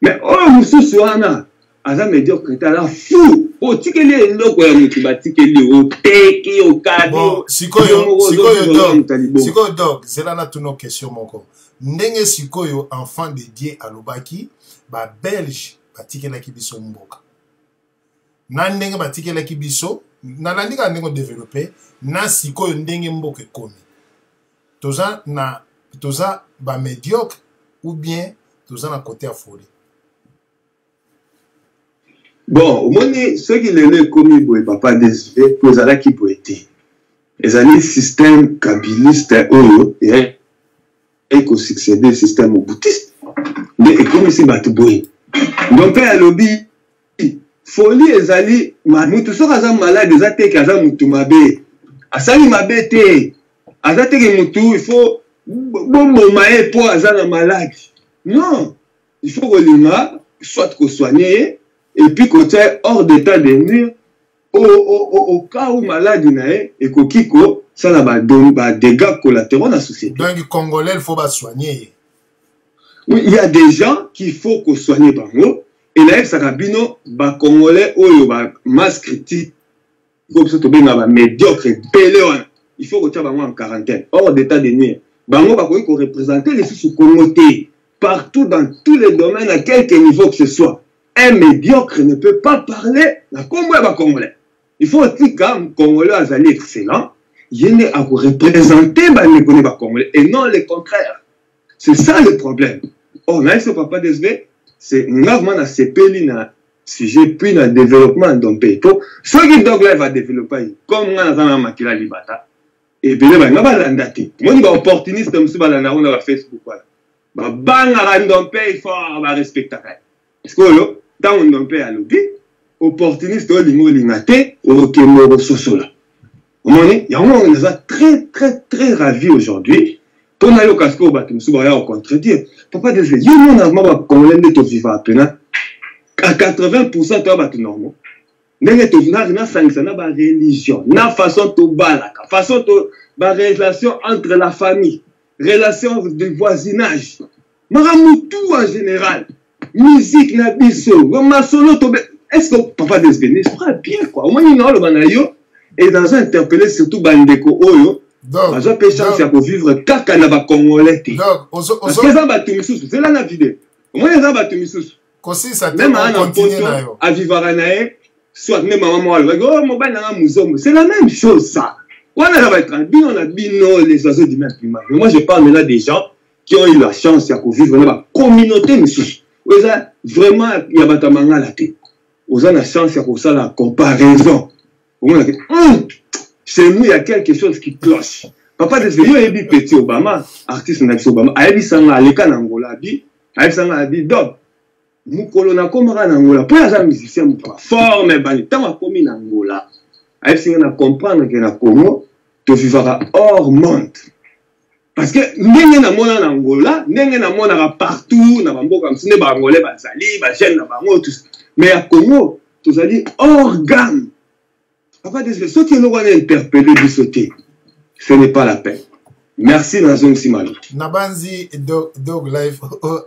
[SPEAKER 5] mais oyo mosusu wana aza médiocre te aza fou otikeli eloko ya motu batikeli oteki okadi
[SPEAKER 2] sikoyo dog zela na tuno question moko ndenge sikoyo enfant de Dieu alobaki babelge batikelaki biso mboka na ndenge batikelaki biso nalandika ndenge odevelope na sikoyo ndenge mboka ekomi toza bamédiocre ou bien toza na côté ya folie.
[SPEAKER 5] Bon, omoni soki lelo ekomi boye papa desve po ezalaki boye te ezali système kabiliste oyo ekosuccéder système moboutiste nde ekomisi bato boye donc mpe alobi folie ezali motu soki aza malade eza teke aza motu mabe asali mabe te aza teke motu il faut bomboma ye mpo aza na malade non il faut kolinga soit kosoigne ye et puis côté hors d'état de nuire au cas où maladie nae et kokiko ça na ba dégâts collatéraux dans la société.
[SPEAKER 2] Donc les Congolais il faut soigner.
[SPEAKER 5] Oui, il y a des gens qu'il faut qu'on soigne bango et là ça rabino ba Congolais oyo ba masse critique comme ça to benga ba médiocre belé il faut que bango en quarantaine hors d'état de nuire. Bango ba ko représenter les sous Congolais partout dans tous les domaines à quelque niveau que ce soit. Un médiocre ne peut pas parler comme Congolais. Il faut aussi qu'un Congolais azali excellent, il est à vous représenter les Congolais et non le contraire. C'est ça le problème. Oh, là, ce papa DSV, c'est vraiment un CPL na sujet puis le développement d'un pays. Ce qui donc là va développer comme on a dans Makila Libata. Et bien là, on va l'andati. Moi, je suis opportuniste, je suis sur Facebook. Bah, bang, dans pays, il faut respecter. Parce que tant on n'a pas à l'oubli, opportuniste, on l'a fait, on l'a fait. On est très ravis aujourd'hui. Pour aller au casco, on va contredire. Papa, il y a un moment où on vivre à peine. À 80%, tu vas normal. Mais tu n'as rien sanctionné par religion, na façon de balaka, façon de relation entre la famille, relation de voisinage, tout en général. Musique na biso, masolo to est-ce que papa desvene sera bien quoi. Au moins il le banayo et dans un interpeller surtout bandeko oyo. Donc, ça peut chance à vivre kaka na ba congolais. Donc, parce que ça ba tumisusu, c'est là la vidéo. Au moins ça ba tumisusu.
[SPEAKER 2] Kosi ça te continue na yo.
[SPEAKER 5] À vivre nae, soit même maman oh mon bana na muzomo, c'est la même chose ça. On a bien on a bino les oiseaux du même climat. Mais moi je parle maintenant des gens qui ont eu la chance à vivre dans la communauté monsieur. Vraiment, il y a des gens qui ont la chance de faire la comparaison. Chez nous, il y a quelque chose qui cloche. Papa de Zveyo et Petit Obama, artiste Obama, a dit ça à l'école Angola, a dit ça à dit Dob. Nous colons comme Angola, pas un musicien fort, mais tant à commis Angola. A dit ça à comprendre que la Congo te vivra hors monde. Parce que ndenge na mona na Angola, ndenge na mona partout na bamboka msine ba Angolais bazali, ba jeune na bango tout. Mais à Congo, tous allez hors gamme. Papa des ceux qui nous ont interpellé du sauter. Ce n'est pas la peine. Merci Nazong Simalo.
[SPEAKER 2] Nabanzi dog life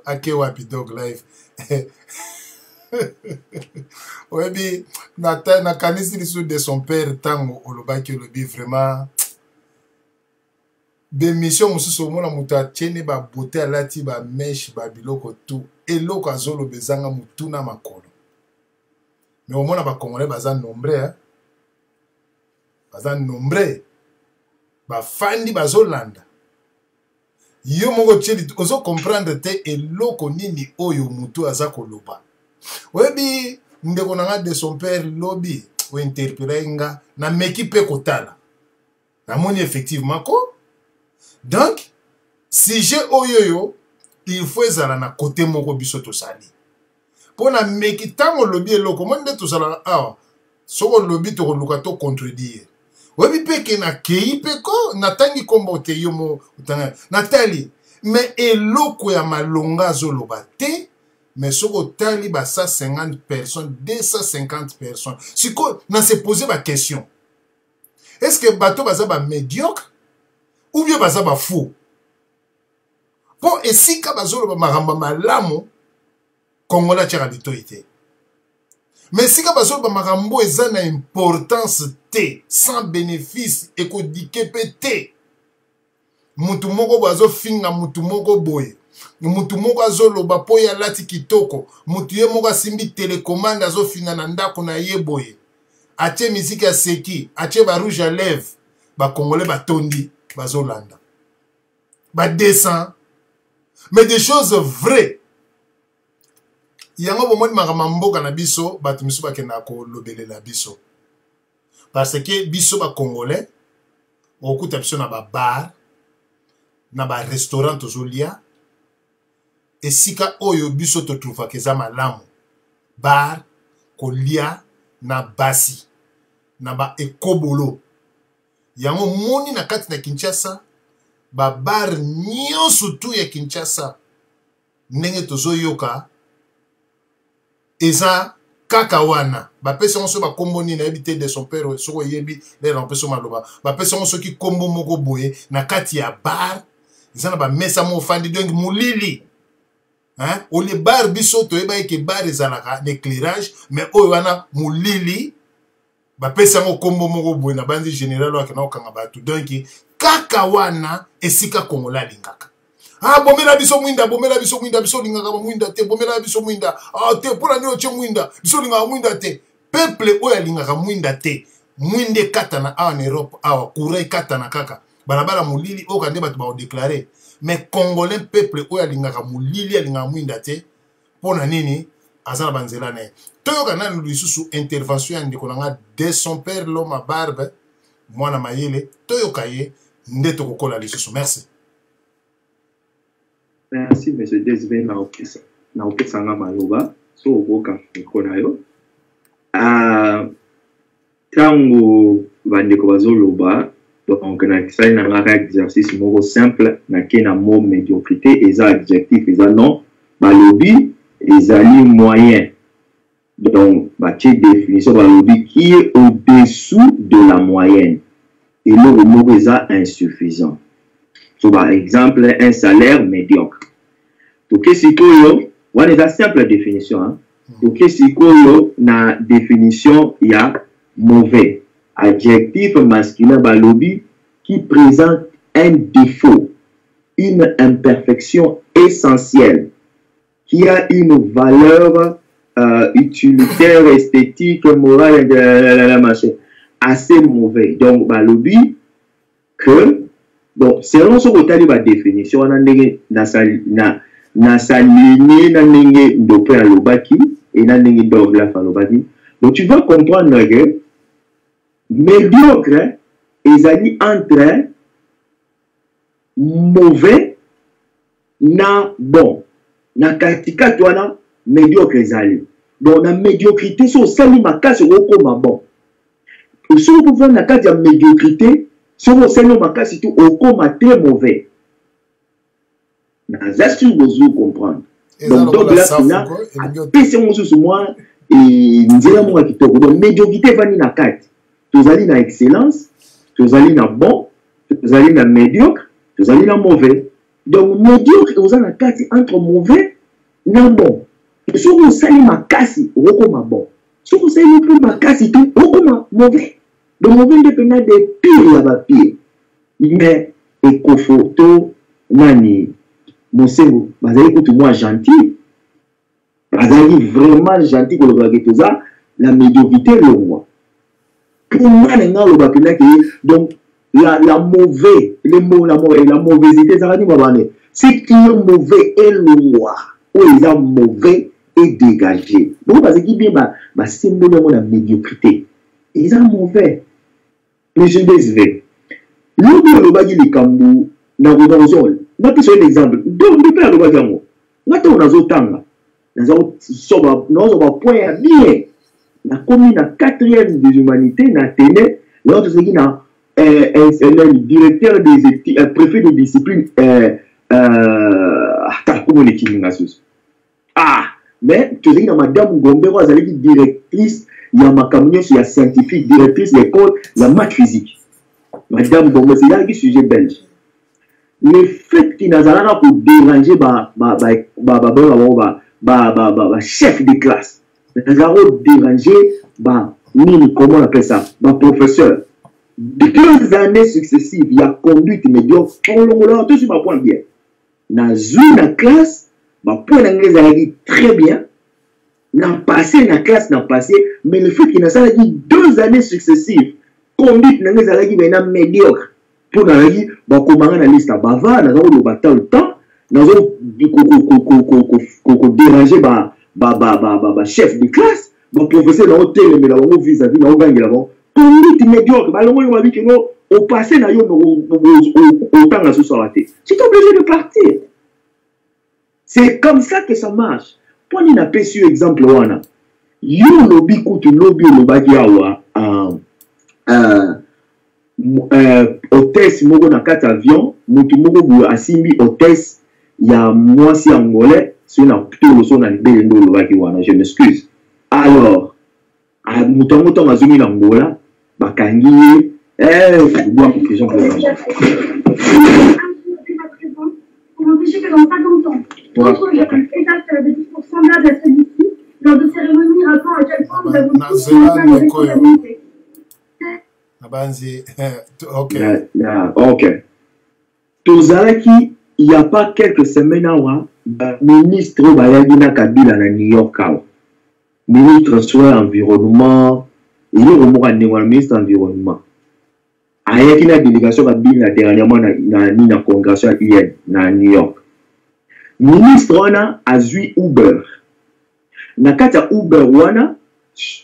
[SPEAKER 2] akewapi dog life. Webi na kanisi lisu de son père tango olobaki olobi vraiment des missions mususu mona muta chene ba beauté alati ba mesh ba biloko tout eloko azolo bezanga mutuna makolo. Mais au moins, les Congolais sont nombreux. Ils nombreux. Ils fandi bazolanda. Yo mongo tcheli, ozo comprendre te eloko nini oyo mutu azako loba. Webi, ndeko nanga de son père lobby, ou interpelenga, na meki pe kotala. Na moni effectivement ko. Donc, si j'ai oyo, il faut ezala na côté moko biso to sali. Pour na meki tango lobby eloko, monde to sala awa. Soko lobby to luka to contredire. Webi peke na kei peko, na tangi kombo te yomo utanga. Natali, mais eloko ya malonga zoloba te, mais soko tali ba 150 personnes, 250 personnes. Siko, na se poser ma question. Est-ce que bateau baza ba médiocre ou bien baza ba fou? Bon, et si ka bazolo ba maramba malamu, Kongola tchera bito ite. Mais si ka bazolo ba marambo eza na importance te, sans bénéfice, ekodike pe te. Mutu moko bazo finga mutu moko boye. Mutu moko azolo ba po ya lati kitoko. Mutu ye moko simbi télécommande azo finga na ndako na ye boye. Ache miziki ya seki, ache ba rouge à lèvres, ba Congolais ba tondi, bazo landa. Ba descend. Mais des choses vraies. Yango bomoni makamamboka na biso, batu miso bakenda ko lobelela biso. Parce que biso ba Congolais, okuta biso na ba bar, na ba restaurant tozolia, esika oyo biso to trouva keza malamu. Bar, kolia, na basi, na ba ekobolo. Yango moni na kati na Kinshasa, ba bar nyonso tu ya Kinshasa, ndenge tozo yoka, eza kaka wana. Ba pesa onso ba kombo ni na ebite de son père, soko yebi, le na peso maloba. Ba pesa onso ki kombo moko boye, na kati ya bar, eza na ba mesa mo fandi donc mulili. Hein? Ou les bar biso to eba ke bar ezalaka d'éclairage, mais oyo wana mulili, ba pesa mo kombo moko boye na bandi général wa kana okanga batu. Donc kaka wana esika Kongola lingaka. Ah, bomela biso mwinda, biso lingaka mwinda te, bomela biso mwinda. Ah, te, pona nyo che mwinda, biso lingaka mwinda te. Peuple oya lingaka mwinda te. Mwinde katana awa en Europe, awa, kure katana kaka. Balabala mulili, oka nde batu ba déclarer. Mais Congolais peuple oya lingaka mulili, lingaka mwinda te. Pona nini, azala banzela ne. Toyoka nanu lisusu intervention ya ndeko nanga de son père l'homme à barbe, mwana mayele, toyoka ye, ndeto kokola lisusu. Merci.
[SPEAKER 3] Merci, M. Desve na opesanga maloba so okoka mikona yo. Tango bandeko bazoloba, donc na kisali na ngaka exercice moko simple na kena mot médiocrité eza adjectif eza non balobi ezali moyen. Donc batie définition balobi qui est au-dessous de la moyenne et le mot eza insuffisant. So, par exemple, un salaire médiocre. Donc, c'est une simple définition. Hein? Donc, c'est na définition, il y a mauvais. Adjectif masculin, balobi, qui présente un défaut, une imperfection essentielle, qui a une valeur utilitaire, esthétique, morale, assez mauvais. Donc, balobi, que bon, selon ce que tu as définition, on a ligne, donc tu vas comprendre que médiocre, ils allaient entre mauvais, na bon. Na katika tuana médiocre ils allaient. Donc la médiocrité, c'est aussi ma casse au bon. Si vous pouvez la carte de médiocrité, si vous savez ma casse, c'est au coma très mauvais.
[SPEAKER 6] Dans astuce, vous comprendre. Donc, là, on a PC moi et nous qui donc médiocrité va na 4. Tous allez na excellence, tous allez na bon, tous allez na médiocre, tous allez na mauvais. Donc médiocre vous allez na 4 entre mauvais na bon. Et si vous allez ma casse, vous comme bon. Si vous allez plus ma casse tout, vous comme mauvais. Donc mauvais dépend des pires là-bas pire. Mais éco-photo nani Monsengo, vous allez écouter moi gentil. Vous allez vraiment gentil pour le tout ça, la médiocrité le roi. Pour moi, donc la mauvaise, les mots, la mauvaisité, ça va dire, ce qui est mauvais est le roi, ou ils sont mauvais et dégagé. Donc, parce qu'il y a un symbole de la médiocrité. Ils sont mauvais. Mais je désolé. L'autre, le bas du Cambou, dans le zone, n'a plus un exemple. Donc, le père de Bagamo, n'a pas un autre nous avons point bien. La commune la 4e des humanités n'a tenu l'autre c'est qui n'a directeur des études, préfet de discipline comment l'équipe mais tu sais que madame Gombero elle est directrice il y a ma camion il y a scientifique directrice d'école il y a maths physique madame Gombero c'est là qui sujet belge le fait qu'il n'a pas pour déranger chef de classe. Nous avons dérangé, comment on appelle ça, professeur. 2 années successives, il y a conduite médiocre, tout sur ma point bien. Dans une classe, point d'anglais a dit très bien, n'a passé, la classe n'a passé, mais le fait qu'il n'a pas dit 2 années successives, conduite d'anglais a dit maintenant médiocre. Pour nous dire, comment on a la liste à bavard, nous avons le bâton le temps, nous avons dérangé chef de classe, professeur dans l'hôtel, mais là, on vis-à-vis, on gagne là-bas. Conduite médiocre, on passe au temps à ce soir. Tu es obligé de partir. C'est comme ça que ça marche. Pour nous, on a perçu exemple, il y a un lobby contre lobby au Bagiawa, hôtesse, mogo na 4 avions, mogo asimbi hôtesse. Il y a moi si angolais, si on a plutôt le son je m'excuse. Alors, à Mouton Azumi l'Angola, Bakangi, je bois pour prison pour
[SPEAKER 7] pour empêcher que dans 50 ans, d'autres jeunes étatent des discours semblables à celui-ci, lors de cérémonies rappelant à quel point nous avons tous une responsabilité.
[SPEAKER 6] Ok. Tozalaki, il n'y a pas quelques semaines avant, le ministre Bayagina Kabila à New York, ministre soit environnement, il y a un ministre environnement. Il y a une délégation Kabila dernièrement dans la congrégation à New York. Ministre wana azui Uber. Na kata Uber wana,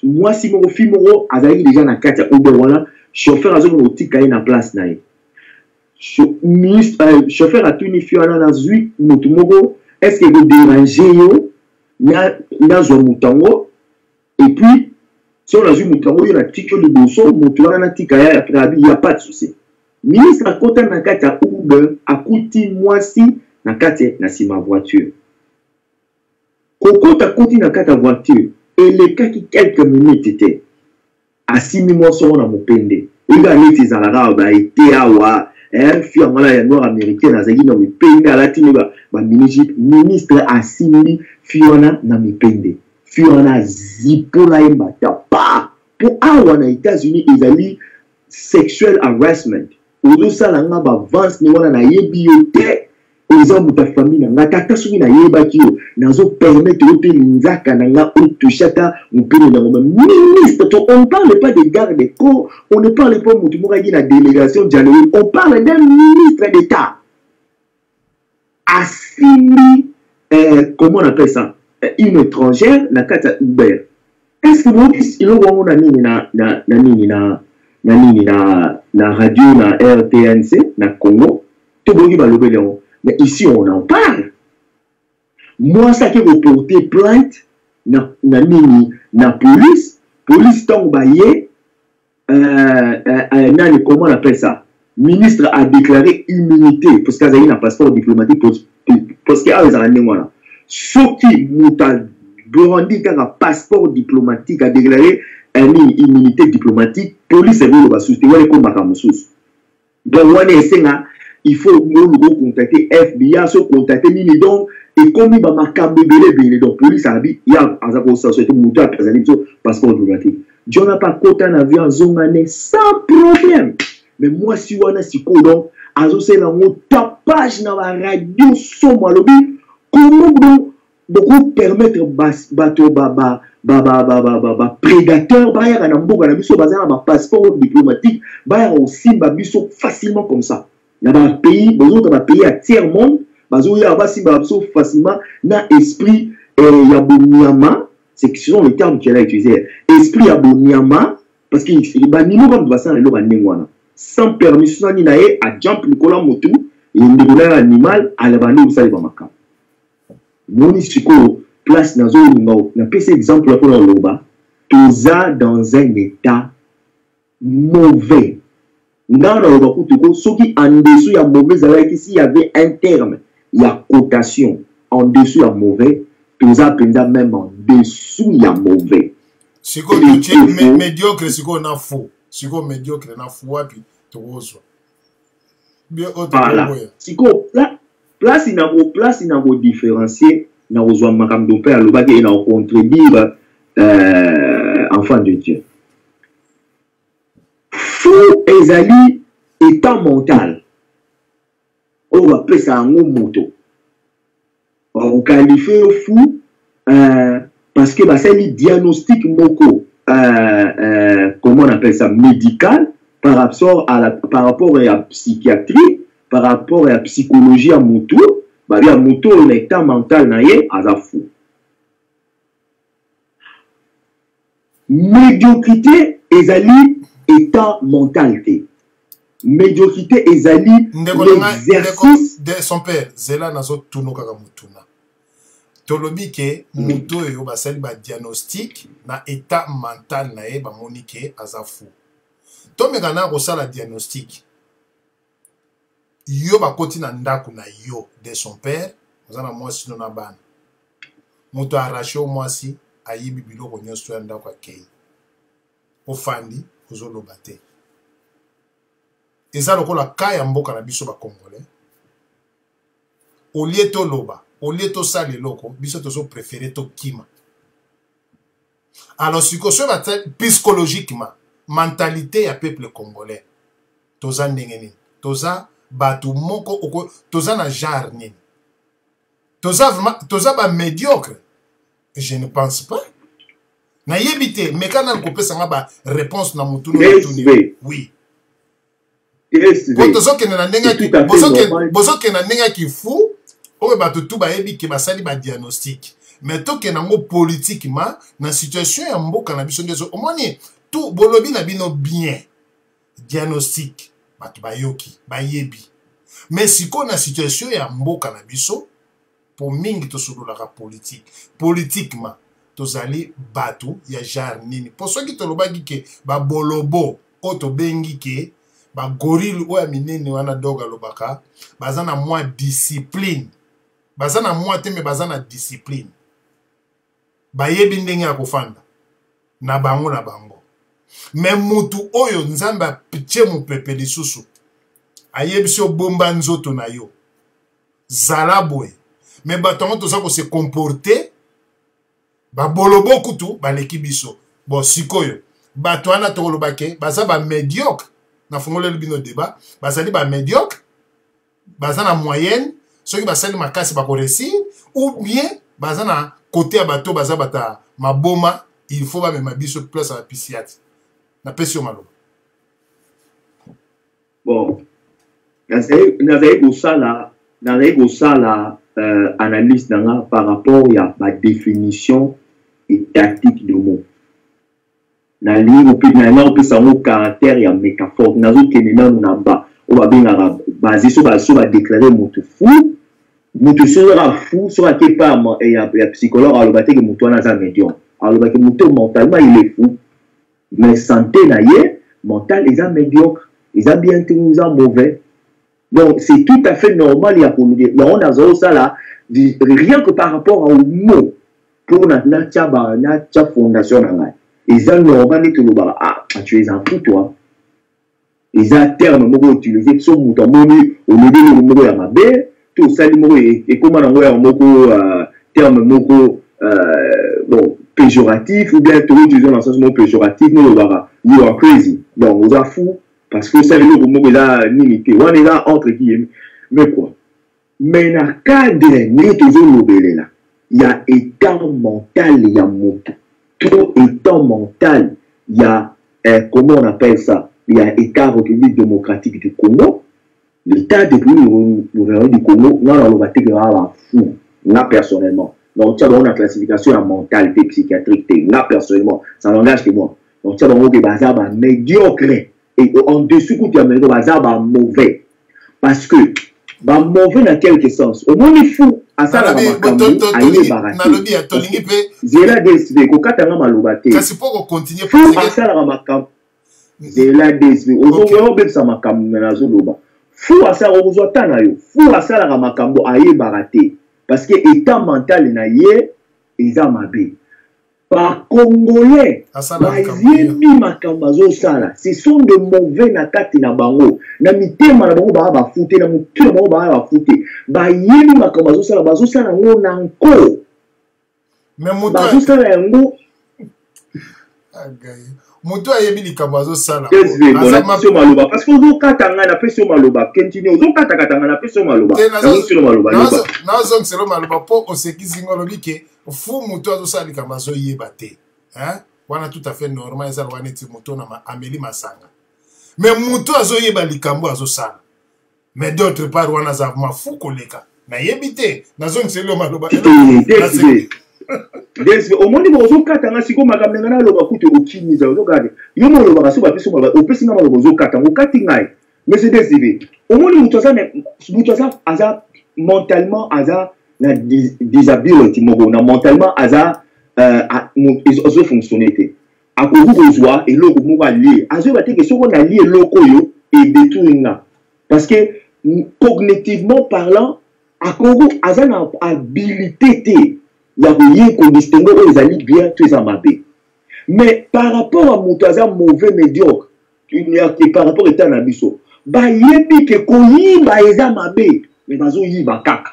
[SPEAKER 6] moi si mon film azali déjà na kata Uber wana, chauffeur azali otika na place na ye. Chauffeur a tout unifié na zui mutumogo est-ce que vous dérangez yo na zo mutango et puis si on a zui mutango yo na tiko de bosso mutuana na tika ya trabi il y a pas de souci. Ministre a kota na kata Uber akuti mwasi na kata na sima voiture. Koko ta koti na kata voiture et le cas qui quelques minutes était à 6 mois sur na mopende. Il a mis ses alara ba été awa fille ngala ya noir américaine azali na mipende alatini ba ministre asimi fiona na mipende fiona zipola embata pa pour awa na États-Unis ezali sexual harassment ozo sala nga ba vance ni wana na yebi yote ozo muta famille na tata soki na yeba kiyo nazo permettre ote nzaka na nga otushata mupene na ngoma ministre. On parle pas des gardes des corps, on ne parle pas de la délégation de January, on parle d'un ministre d'État assigné, comment on appelle ça, une étrangère, la carte Uber. Est-ce que vous na radio, na RTNC, na Congo, tout le monde mais ici on en parle. Moi, ça qui vous porter plainte, na police, police tombaye, comment on appelle ça? Ministre a déclaré immunité, parce qu'il y a un passeport diplomatique parce que ah ezala ndenge wana soki moto abrandi kaka passeport diplomatique a déclaré immunité diplomatique police ezoloba susu te wana ekombaka mosusu donc wana esenga il faut nous contacter FBI so contacter nini donc et comme ba makambo ebele donc police abi ya azako sa société moto a présenté passeport diplomatique John n'a pas quota na avion zongane sans problème mais moi si wana siko donc azo c'est la mo tapage na la radio somo lobi comment beaucoup permettre bato prédateur baya na mboka na biso bazana ba passeport diplomatique baya aussi ba biso facilement comme ça il y a des pays à tiers monde bazo ya ba si ba biso facilement na esprit ya bonyama c'est ce sont les termes qu'il a utilisé esprit ya bonyama parce que ba nimo comme basana le ba nengwana sans permission ni nae a jump Nicolas Motu et un animal à la bande où ça va marquer. Mon isiko place dans un na PC exemple pour le loba toza dans un état mauvais. Dans le loba kutuko ce qui en dessous il y a mauvais alors que s'il y avait un terme il y a cotation en dessous il y a mauvais toza penza même en dessous il y a mauvais.
[SPEAKER 2] Siko tu médiocre siko na faux. Siko médiocre na fou puis tozo bien autre
[SPEAKER 6] voilà siko place ina go différencier na ozwa makambo pe alobaki na contredire enfant de Dieu fou ezali état mental on va appeler ça un moto on qualifie fou parce que bah c'est le diagnostic moko comment on appelle ça, médical, par rapport à la psychiatrie, par rapport à la psychologie à moto, bah bien moto l'état mental naie à la fou. Médiocrité ezali état mentalité. Médiocrité ezali l'exercice
[SPEAKER 2] de son père. Zela nazo tuno kaka mutuna. Tolobi ke moto yo basali ba diagnostic na état mental na ye ba monike azafu. To mekana ko sala diagnostic. Yo ba koti na ndaku na yo de son père, ozana mwasi no na bana. Moto arraché o mwasi ayibi biloko nyonso ya ndaku akei. Ofandi ozoloba te. Eza lokola kaya mboka na biso ba Congolais. Olie to loba au lieu de ça les locaux, biso tozo préféré to kima. Alors psychologiquement, mentalité ya peuple congolais. Toza ndengeni, toza batu moko oko, toza na genre nini. Toza ba médiocre. Je ne pense pas. Na yebite, mais quand on coupe ça ba réponse na mutu na tuni. Oui. Tozo ke na ndenga ki, bozo ke na ndenga ki fou. Oye bato tout ba ebi ke basali ba diagnostic mais to ke nango politiquement na situation ya mboka na biso ndezo omoni tout bolobi na bino bien diagnostic bato ba yoki ba yebi mais siko na situation ya mboka na biso pour mingi to solola politique politiquement tozali bato ya genre nini pour ceux qui to lobaki ke ba bolobo o to bengi ke ba gorille o ya minene wana doga lobaka bazana moi discipline bazana mwate me bazana discipline bayebi ndenge ya kofanda na bango me mutu oyo nzambe apitie mopepe lisusu ayebi so bomba nzoto na yo zala boye me bato yango toza kose comporter babolobo kutu baleki biso bon sikoyo bato wana tokolobake baza ba médiocre na fongoleli bino débat bazali ba médiocre baza na moyenne ceux qui basali makasi bako réussir ou bien baza na côté ya bato baza bata maboma il faut ba mema biso place à la pisiate na pesio malo
[SPEAKER 6] bon nazali kosala analyse nanga par rapport ya ba définition et tactique de mots na ligne na opesa ngo caractère ya métaphore nazokende nanu na ba o ba bengaka basé sur ba déclarer moto fou moto sera fou sera que pas ya psychologue alobate que moto wana za médium alobate moto mentalement il est fou mais santé na ye mental ils a médiocre ils a bien tout ils a mauvais Donc, c'est tout à fait normal, il y a pour nous dire. Mais on a ça là, rien que par rapport au mot, pour notre fondation, et ça, normal, tu es un fou, toi. Et ça, terme, on utilisé, son mouton, on a dit le mot à ma belle, tout ça, et comment on a un terme, bon, péjoratif, ou bien tout utilisé dans le sens péjoratif, nous, you are crazy. Donc, on a fou. Parce que ça veut dire que nous sommes limité. On est là entre guillemets. Mais quoi? Mais dans le cadre de là, il y a état mental, il y a moto. Trop état mental, il y a, comment on appelle ça? Il y a état République démocratique du Congo. L'état du Congo, non, on va dire fou. Là, personnellement. Donc, tu as une classification en mentalité psychiatrique. Là, personnellement, ça n'engage que moi. Donc, tu as des bazar médiocre. Et en dessous, tu as un bazar mauvais. Parce que, mauvais dans quelque sens. Au moins, il faut, à ça, la makambo, à y baraté. Zéla DSV, kokatanga malobate.
[SPEAKER 2] Kasi pour continuer,
[SPEAKER 6] faut à ça, la makambo. Zéla DSV, ozo beb sa makambo, menazo loba. Faut à ça, ozo tanayo. Faut à ça, la makambo, à y baraté. Parce que état mental, na yé, eza mabe. Par Congolais, ce sont de mauvais nakati na bango. Na mitema na bango ba fouté, na mutu na bango ba fouté. Ba yebi makambazo sala bazo sala ngo na nko.
[SPEAKER 2] Mais mutu
[SPEAKER 6] bazo sala ngo.
[SPEAKER 2] Mutu ayebi likambazo sala.
[SPEAKER 6] Parce que ozo katanga na peso maloba. Continue ozo katanga na peso maloba.
[SPEAKER 2] Na zong selo maloba po osekizi ngolobi ke fu mutu azosala likambo azoyeba te. Wana tout à fait normal ezala wana eti mutu na ameli masanga. Mais mutu azoyeba likambo azosala. Mais d'autre part wana za mafu koleka. Na yebi te. Na zong selo maloba.
[SPEAKER 6] Au moins ozo katanga siko makambo ngana loba kutu okimiza ozo gade. Yo mo loba kaso ba peso maloba opesi ngama loba ozo katanga okati ngai. Mais c'est décidé. Au moins mutu aza mentalement aza na disability na mentalement aza azo fonctionner akoku kozwa eloko moko alie azoyeba te ke soko na lie eloko oyo edétruire nga parce que cognitivement parlant akoku aza na habilité te ya koye kodistingue oyo ezali bien to eza mabe. Mais par rapport à moto aza mauvais médiocre par rapport état na biso bayebi ke koyiba eza mabe mais bazoyiba kaka.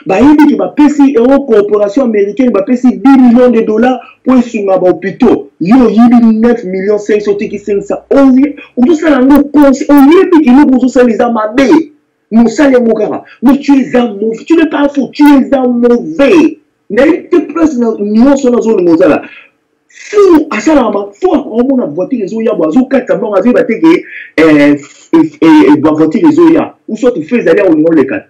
[SPEAKER 6] Bayebi ki bapesi euro corporation américaine bapesi 10 millions de dollars pour esunga ba hôpitaux. Yo yibi 9 millions 500 tiki 500. On ça la ngo conseil. On yebi ki nous ça les amabe. Nous ça les mokara. Mais tu es un mauvais. Tu n'es pas fou. Tu es un mauvais. N'ayez te place dans nuance dans zone mozala. Fou à ça la ma. Fou on mona voiture les oya boazo kata mo azi bateke voiture les oya. Ou soit tu fais aller au niveau les quatre.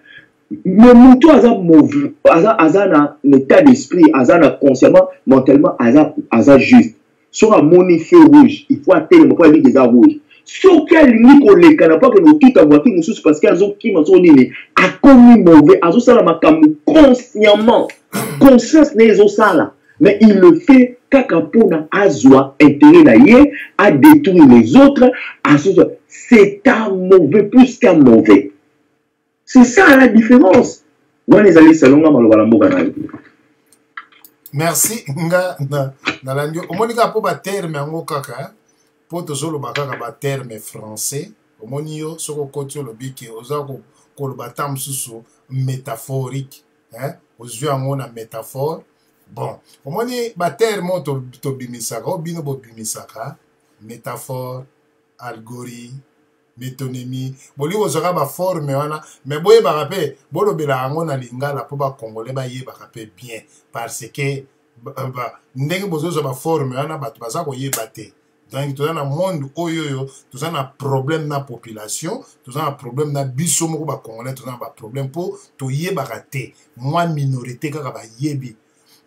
[SPEAKER 6] Mais mutu aza mauvais, aza na état d'esprit, aza na consciemment, mentalement, aza juste. Sur un moni feu rouge, il faut atteindre pas lui des rouge. Sur quel niveau les canapes que nous tout à voiture nous parce qu'ils ont qui m'ont donné a commis mauvais, azo sala makamu consciemment, conscience n'est ça là. Mais il le fait kakapona azwa intérêt d'ailleurs à détruire les autres, c'est un mauvais plus qu'un mauvais. C'est ça la différence.
[SPEAKER 2] Merci. Omonika po ba terme yango kaka po tozolo bakaka ba terme français. Omoni yo soko koti lobi ke oza ko loba tam susu métaphorique, ozwi yango na métaphore. Bon, omoni ba terme to bimisaka, obino bo bimisaka, métaphore, algorithme, métonymie, boli ozaka ba forme wana, mais boye ba rappel, bolo bela ngo na lingala po ba congolais ba ye ba rappel bien parce que ndenge bozo ba forme wana ba baza ko yeba te. Donc tu as un monde oyoyo, tu as un problème na population, tu as un problème na biso moko ba congolais, tu as un problème po to yeba raté. Moi minorité kaka ba yebi.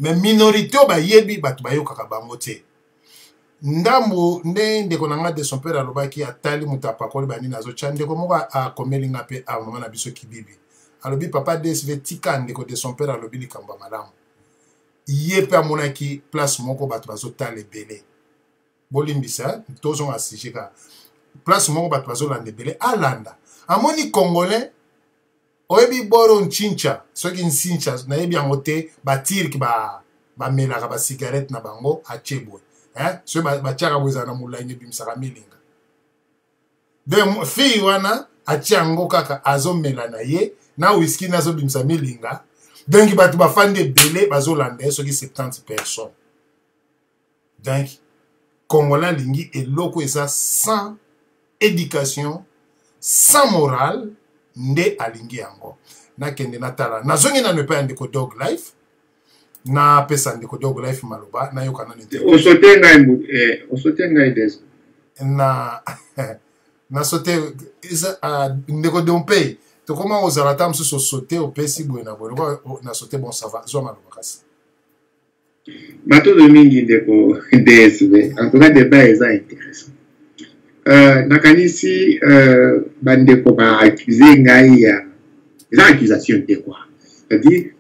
[SPEAKER 2] Mais minorité ba yebi ba to ba yo kaka bango te. Ndambo ndeko nanga de son père alobaki atali mutapakoli bani nazo chandeko moko a komelinga pe a mama na biso kibibi alobi papa DSV tika ndeko de son père alobi likamba malamu ye pe amonaki place moko bato bazo tale belé bolimbisa tozo nga sijika place moko bato bazo lande belé alanda amoni congolais oyebi boro nchincha soki nchincha nayebi yango te batirki bamelaka basigarete na bango atie boye soki batiaka boye ezala na molangi ebimisaka milinga donc fille wana atie yango kaka azomela na ye na whisky nazobimisa milinga donc bato bafandi ebele bazolanda ye soki 70 personnes donc congolais alingi eloko eza sans éducation sans morale nde alingi yango nakende natala nazongi nano epai ya ndeko dog life napesa ndeko dog life maloba nayoka nano
[SPEAKER 3] osote ngai deso
[SPEAKER 2] nasote ndeko dompe tokoma ozala ta mosusu osote opesi boye na boye nasote bon sava zwa maloba kasi
[SPEAKER 3] batoto mingi ndeko dsv en tout cas débat eza intéressant nakanisi bandeko baaccuse ngai ya eza accusation te quoi c'est-à-dire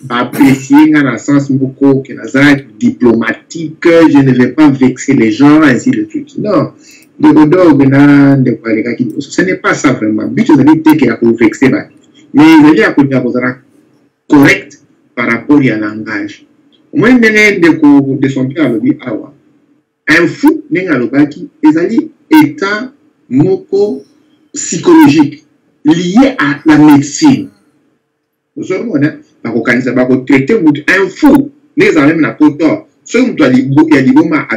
[SPEAKER 3] baapprécier nga na sens moko ke naza diplomatique je ne vais pas vexer les gens ainsi de suite non ndeko dog na ndeko alekaki ce n'est pas ça vraiment but ezali te ke ya kovexer bato mais ezali ya kolinga kozala correct par rapport ya langage omoi ndenge ndeko de son père alobi awa un fou ndenge alobaki ezali état moko psychologique lié à la médecine. Vous bakokanisa bakotraite mutu un fou ndenge ezala meme na poto soki mutu ya liboma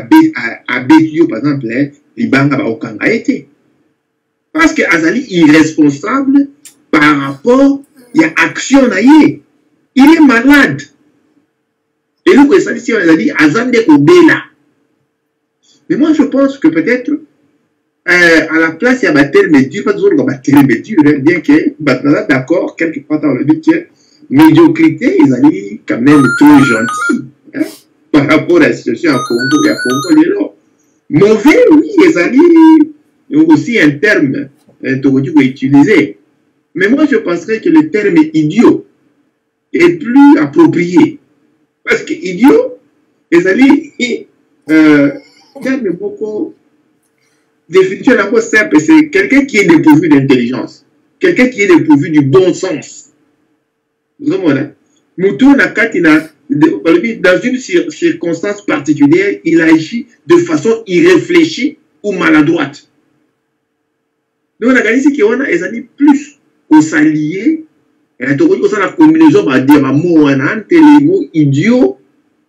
[SPEAKER 3] abeti yo par exemple libanga bakokanga ye te parce que azali irresponsable par rapport ya action na ye il est malade eloko esalisi yo ezali aza nde kobela. Mais moi je pense que peut-être à la place il y a des termes durs, pas toujours des termes durs, bien que d'accord quelque part dans le but que médiocrité ils allaient quand même trop gentils par rapport à la situation à Congo et à Congo. Mauvais, oui, ils allaient aussi un terme qu'on utiliser. Mais moi je penserais que le terme idiot est plus approprié. Parce que idiot, ils allaient terme beaucoup définition la chose simple, c'est quelqu'un qui est dépourvu d'intelligence, quelqu'un qui est dépourvu du bon sens. Vous voyez, dans une circonstance particulière, il agit de façon irréfléchie ou maladroite. Donc, on a gagné ce qui on a plus au s'allier, et on a combinaison à dire mot les mots idiot,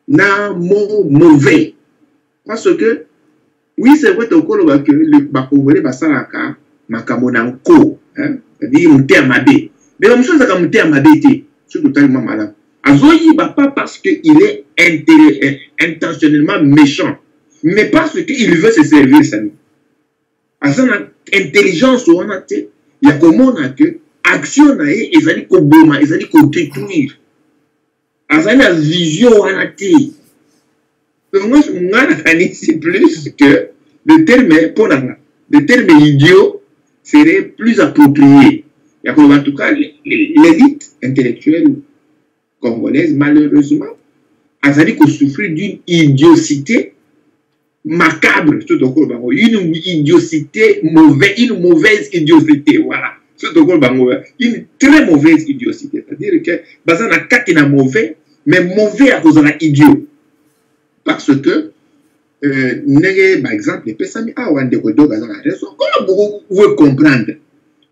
[SPEAKER 3] na mot mauvais. Parce que oui, c'est vrai que le Congolais va s'arrêter makambo nanko, c'est-à-dire monter à mabé. Mais la chose c'est que monter à mabé c'est totalement malade. Azoyi va pas parce qu'il est intentionnellement méchant, mais parce qu'il veut se servir ça. À son intelligence on a il y a comment on a que action na et ils allaient koboma, ils allaient détruire. À sa vision on a moi, c'est plus que le terme idiot serait plus approprié. En tout cas, l'élite intellectuelle congolaise, malheureusement, a souffert d'une idiocité macabre, une idiocité mauvaise, une mauvaise idiocité, voilà. Une très mauvaise idiocité. C'est-à-dire que, on a quatre mauvais, mais mauvais à cause de l'idiot. Parce que, par exemple, comment vous pouvez comprendre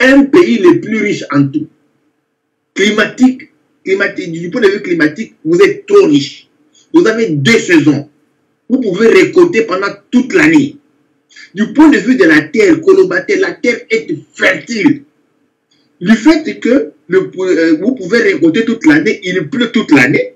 [SPEAKER 3] un pays le plus riche en tout, climatique, du point de vue climatique, vous êtes trop riche. Vous avez 2 saisons. Vous pouvez récolter pendant toute l'année. Du point de vue de la terre, Kolobaté, la terre est fertile. Du fait que vous pouvez récolter toute l'année, il pleut toute l'année.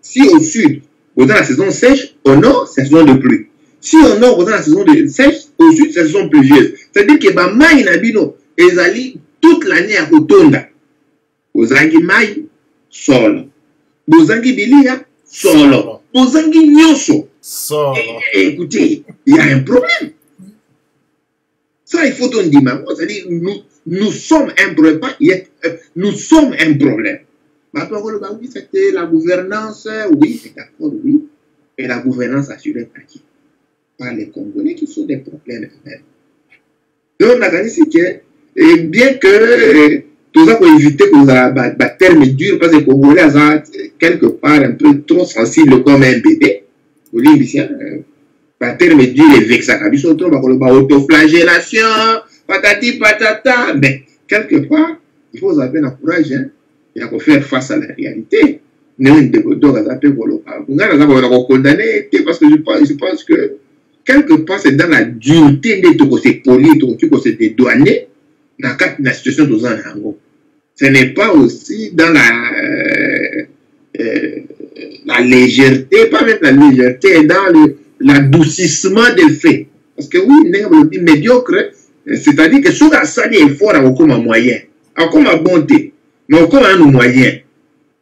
[SPEAKER 3] Si au sud, vous avez la saison sèche, au nord, c'est la saison de pluie. Si au nord, vous avez la saison de sèche, au sud, c'est la saison pluvieuse. C'est-à-dire que Maï Nabino, ils allaient toute l'année à Rotonda. Bozangi Maï, sol. Bozangi Bilia, sol. Bozangi Nyoso. Sol. Écoutez, il y a un problème. Ça, il faut qu'on dise, c'est-à-dire, nous sommes un problème. Nous sommes un problème. Oui, c'était la gouvernance, oui, c'est d'accord, oui. Et la gouvernance assurée par qui? Par les Congolais qui sont des problèmes eux-mêmes. Donc, on a gagné ici que, bien que tout ça pour éviter que le terme dur, parce que les Congolais sont quelque part un peu trop sensibles comme un bébé. Vous l'imagez, le terme dur est vexant. Ils sont trop autoflagellation, patati patata. Mais quelque part, il faut avoir un courage, hein, et faire face à la réalité. Nous, condamner parce que je pense que quelque part, c'est dans la dureté de tout côté poli, tout côté douanier, dans la situation de Zanango. Ce n'est pas aussi dans la légèreté, pas même la légèreté, dans l'adoucissement des faits. Parce que oui, on dit médiocre, c'est-à-dire que si on a sali effort, on a comme un moyen, on a comme un bonté, mais on a comme un moyen.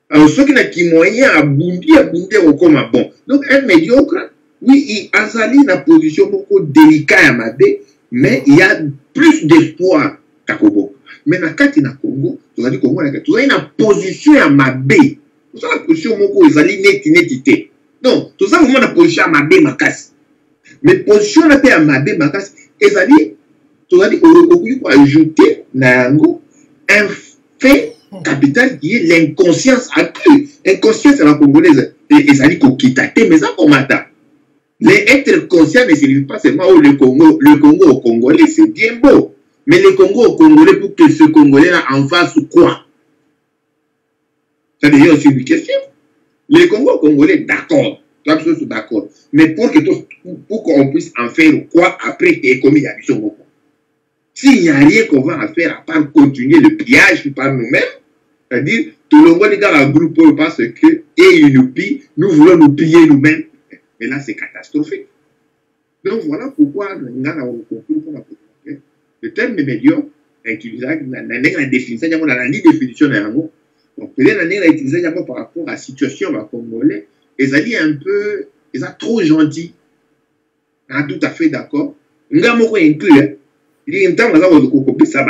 [SPEAKER 3] Alors, ceux qui n'ont moyen à bounder, on a comme un bon. Donc, un médiocre, oui, il a sali dans une position beaucoup délicate à Mabé, mais il y a plus d'espoir qu'à Kobo. Mais dans le cas de Congo, tu as dit Congo, tu as une position à Mabé. Tu as la position où ils allaient netité. Non, tu as vraiment la position à Mabé Makas. Mais position à Mabé Makas, ils allaient, tu as dit, on peut ajouter Nango un fait capital qui est l'inconscience accrue. L'inconscience à la congolaise, ils allaient kokitater, mais ça comme attend. Les êtres conscients ne signifie pas seulement le Congo au Congolais, c'est bien beau. Mais le Congo au Congolais, pour que ce Congolais-là en fasse quoi? Ça devient aussi une question. Le Congo au Congolais, d'accord. Tous sont d'accord. Mais pour qu'on puisse en faire quoi après qu'il y ait commis la mission? S'il n'y a rien qu'on va en faire à part continuer le pillage par nous-mêmes, c'est-à-dire, tout le monde est dans le groupe parce que, et ils nous pillent, nous voulons nous piller nous-mêmes. Mais là, c'est catastrophique. Donc, voilà pourquoi nous avons compris le terme médiocre est utilisé dans la définition, dans la définition de l'ango. Donc, peut-être qu'on a utilisé par rapport à la situation congolaise, ils ont dit un peu, ils ont trop gentil. On est tout à fait d'accord. Nous avons inclus, il y a un temps, nous avons copié ça,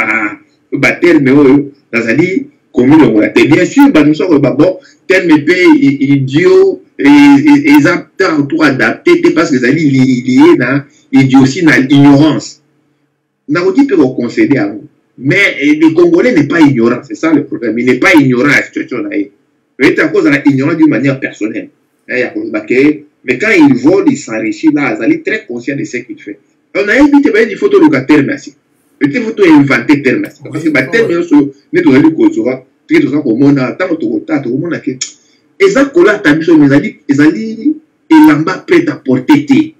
[SPEAKER 3] terme, dans la commune. Bien sûr, nous sommes bon, terme idiot, ils ont tout adapté parce qu'ils ont lié dans l'idiotie, dans l'ignorance. On a dit qu'on concéder à vous. Mais le Congolais n'est pas ignorant, c'est ça le problème. Il n'est pas ignorant à la situation. Peut-être à cause de l'ignorance d'une manière personnelle. Mais quand il vole, il s'enrichit là, il est très conscient de ce qu'il fait. On a invité des photos de terme ainsi. Peut-être faut inventer terme ainsi. Parce que le terme, n'est pas le cas. Tout ça, comme on a tant de temps, et ça, qu'on a tamis, ils allaient, il en bas prêt à porter.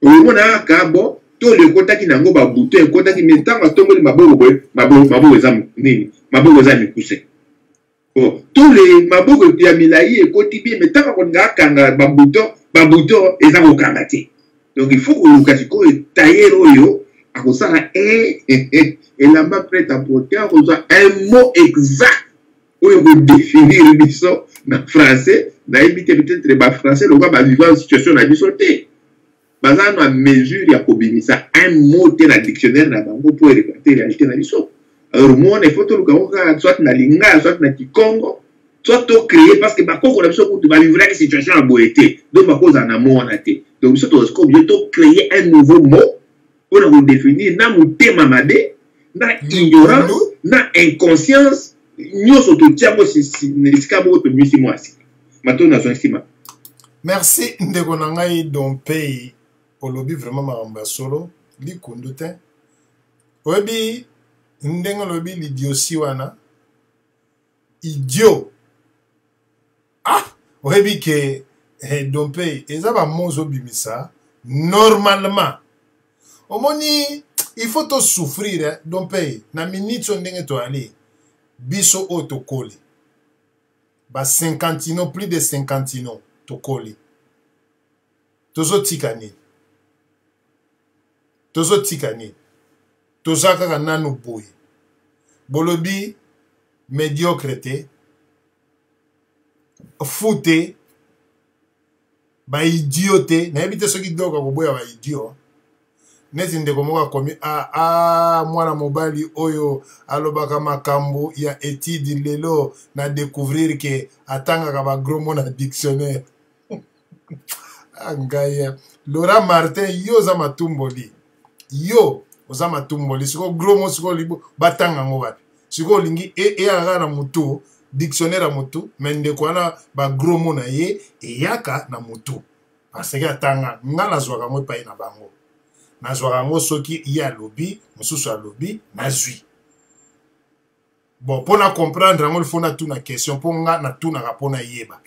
[SPEAKER 3] Au moment où on a tous les contacts qui n'ont pas bouté, les contacts qui mettent tant à tomber, maboko examen coussé. Tous les maboko qui a mis là, et quotidien, mais tant qu'on a kanga, babouton, ils ont kangaté. Donc il faut que le casco est taillé royo, à cause ça, et là-bas prêt à porter, à cause ça, un mot exact, où il faut définir le biseau, en français, dans peut-être le français, le gars va vivre une situation de la biseauté. Parce qu'on a mesure, il y a un mot dans le dictionnaire pour répéter la réalité dans l'histoire. Alors, moi, il faut que soit dans Linga, soit dans Kikongo, soit créer parce que tu vas vivre une situation à beauté. Donc, on a un mot en été. Donc, il faut créer un nouveau mot pour nous définir dans mon thème amadé, dans ignorance, dans inconscience. Nous sommes tous les gens.
[SPEAKER 2] Merci, Ndegonangai Dompei. Olobi vraiment maramba solo li kundute obi ndenga lobi l'idiotie wana idiot obi ke Dompei ezaba mozo bimisa normalement omoni il faut to souffrir Dompei na minute ndenge to ali biso otokoli ba 50 plus de 50 tokoli tozo tikani tozo tikani toza kaka nanu boye bolobi médiocre te fute ba idiot te nayebi te soki doka koboya ba idiot neti ndeko moko akomi mwana mobali oyo alobaka makambo ya étude lelo na découvrir ke atangaka ba gros mot na dictionnaire Angaya Laura Martin yo za matumboli yo oza matumboli siko gros mot siko libo batanga ngo wapi siko lingi e aga na mutu dictionnaire mutu mais ndeko wana ba gros mot na ye e yaka na mutu parce que atanga nga nazwaka ngo epai na bango nazwaka ngo soki ye alobi mosusu alobi nazwi bon mpona comprendre yango il faut natuna question mpo nga natunaka mpona yeba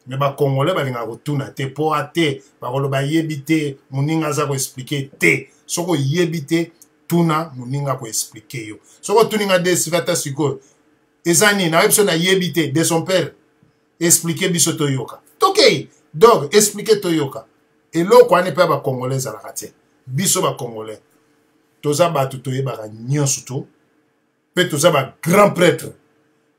[SPEAKER 2] mais bacongolais balingaka kotuna te mpo ate bakoloba yebi te moninga aza koexplike te soki oyebi te tuna moninga koexplike yo soki otuninga desive ata sikoyo eza nini nayebi biso nayebi te de son père explike biso toyoka tokei donc explike toyoka eloko wana mpe bacongolais ezalaka te biso bacongolais toza bato toyebaka nyonso to mpe toza bagrand prêtre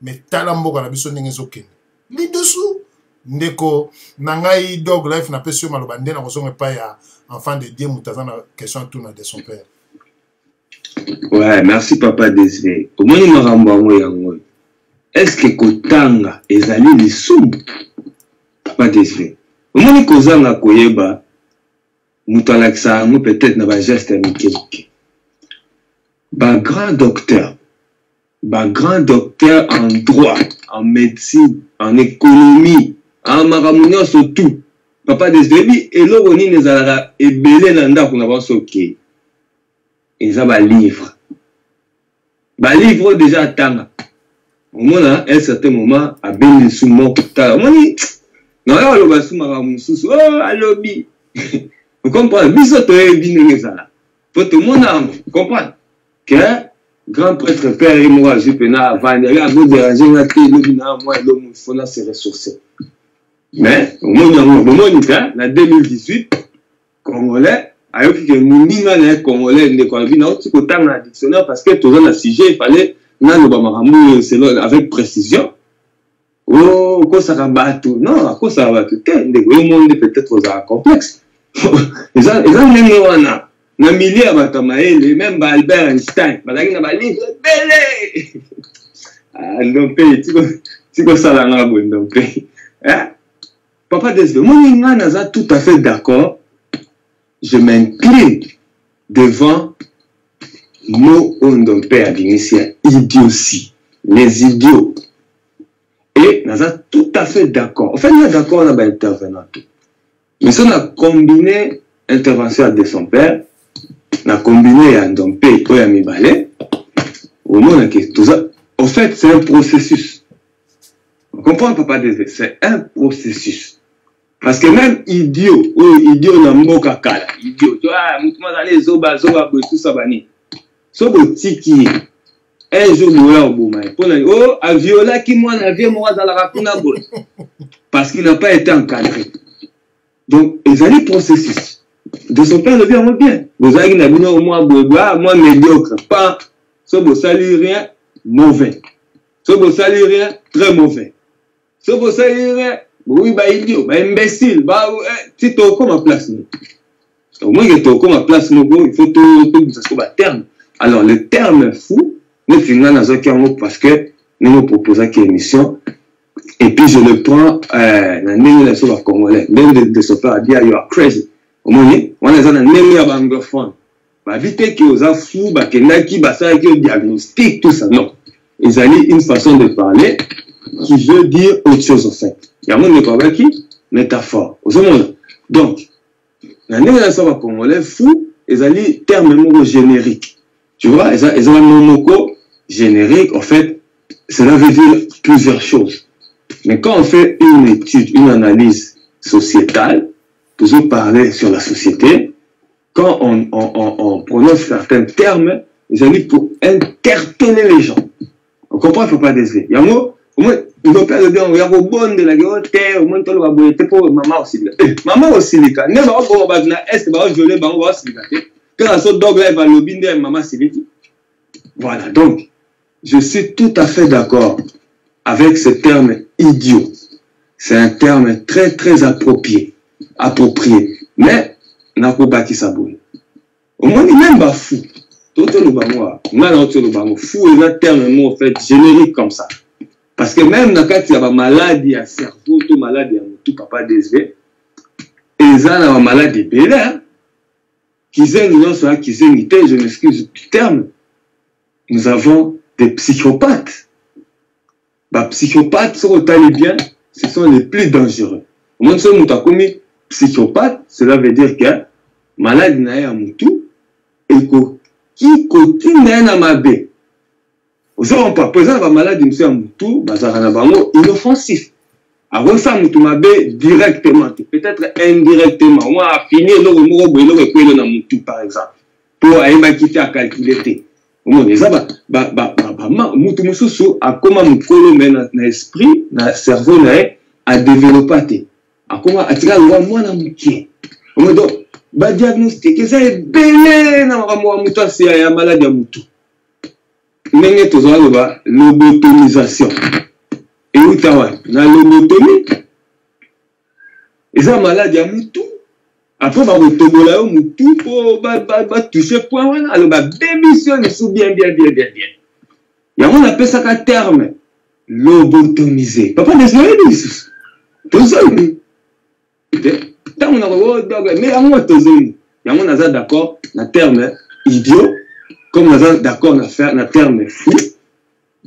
[SPEAKER 2] mais tala mboka na biso ndenge ezokende lidusu ndeko na ngai dog life napesi yo maloba nde na kozonga epai ya enfant de Dieu moto aza na question tuna de son père.
[SPEAKER 5] Ouais, merci papa Désiré. Omoni makambo yango yango est-ce que kotanga ezali lisumu papa Désiré omoni kozanga koyeba moto alakisa yango peut-être na bageste ya mike grand docteur en droit, en médecine, en économie, en makambo nyonso tout papa Désiré eloko nini ezalaka ebele na ndako na banso ke eza balivre déjà atanga omona à un certain moment abengi su moko tala omoni naoyo aloba su makambo mosusu alobi okomprendre biso toyebi ndenge ezala po tomona yango comprendre que grand prêtre père et moi je peux na avandi agodéranger nga te elobi na moi elobi fona se ressourcer mais omoni yango bomoni te na 2018 congolais ayoki ke moninga na ye congolais ndeko alobi naoti kotanga na dictionnaire parce que toza na sujet il fallait naloba makambo avec précision okosaka bato non akosaka bato te ndeko yo monde peut-être ozala complexe eza ndenge wana na milieu ya bato mayele même ba Albert Einstein bazalaki na balivre ebele ndompe tikosalanga boye ndompe papa Désiré moni nga naza tout à fait d'accord je m'incline devant mot ndompe abimisi ya idiotie les idiots et naza tout à fait d'accord en fait na d'accord na baintervenant mais ça on a combiné intervention de son père na combiné ya ndompe oyo ya mibale omona ke toza en fait c'est un processus on comprend papa Désiré c'est un processus parce que même idiot na mboka kala idiot mutu mazali zoba boye tout ça bani so botiki un jour moya oboma mpona aviolaki mwana vie moko azalaka kuna boye parce qu'il n'a pas été encadré donc ezali processus de son père le bien bien bozalaki na bino au moins boye moi médiocre pas so bosali rien mauvais so bosali rien très mauvais so bosali rien oui ba idiot ba imbécile ba si toko ma place au moins que toko ma place moko il faut tout ça ba terme alors le terme fou ne finit dans un cas parce que nous nous proposons qu'il y ait une émission et puis je le prends dans les choses congolais même de ce père a dit you are crazy au moins on est dans les anglophone bah vite que aux fous bah que naki bah ça que diagnostic tout ça non ils allaient une façon de parler qui veut dire autre chose en fait il y a mon école qui métaphore au monde donc dans les choses congolais fou ils allaient terme générique. Tu vois, ils ont un mot générique, en fait, cela veut dire plusieurs choses. Mais quand on fait une étude, une analyse sociétale, toujours parler sur la société, quand on prononce certains termes, ils ont dit pour interpeller les gens. On comprend, il ne faut pas désirer. Il y a un mot, au moins, ils vont faire le bien, il y a un bon de la guerre, au moins, il y a pour maman aussi. Maman aussi, les gars, même si on va est-ce que on va violer, on va aussi, quand la sorte dog va lobiner maman Siliki. Voilà, donc, je suis tout à fait d'accord avec ce terme idiot. C'est un terme très, très approprié. Mais, n'a pas bâti sa boule. Au moins, il même pas fou. Tout le monde, fou est un terme, en fait, générique comme ça. Parce que même dans le cas maladie à cerveau, tout maladie à tout papa Désiré, et ils ont une maladie belle, je m'excuse du terme, nous avons des psychopathes. Psychopathes, si on bien, ce sont les plus dangereux. Au moins, si on a commis psychopathe, cela veut dire que malade n'a pas tout et qui continue na mabe. Vous savez pas, par exemple, malade monsieur Moutou, bazarana bango inoffensif. Avant ça, Moutou mabe directement, peut-être indirectement. Moi, à finir le mot na Moutou par exemple, pour aller quitter à calculer. Au moins, ça Moutou Moussou a comment mukolo mena na esprit, na cerveau na a développé. A comment attirer le moi na mukie. Au moins donc ba diagnostic ça est belé na makamwa Moutou c'est ya malade ya Moutou. Ndenge tozala ba lobotomisation. Et où tawa na lobotomie. Eza malade ya Moutou. Après ba rotobola yo Moutou pour ba toucher point wana alors ba démission sous bien. Ya on appelle ça un terme lobotomisé. Papa désolé Jesus. Tozali. Tant on a mais à moi tozali. Ya on a d'accord na terme idiot comme on a d'accord na faire na terme fou.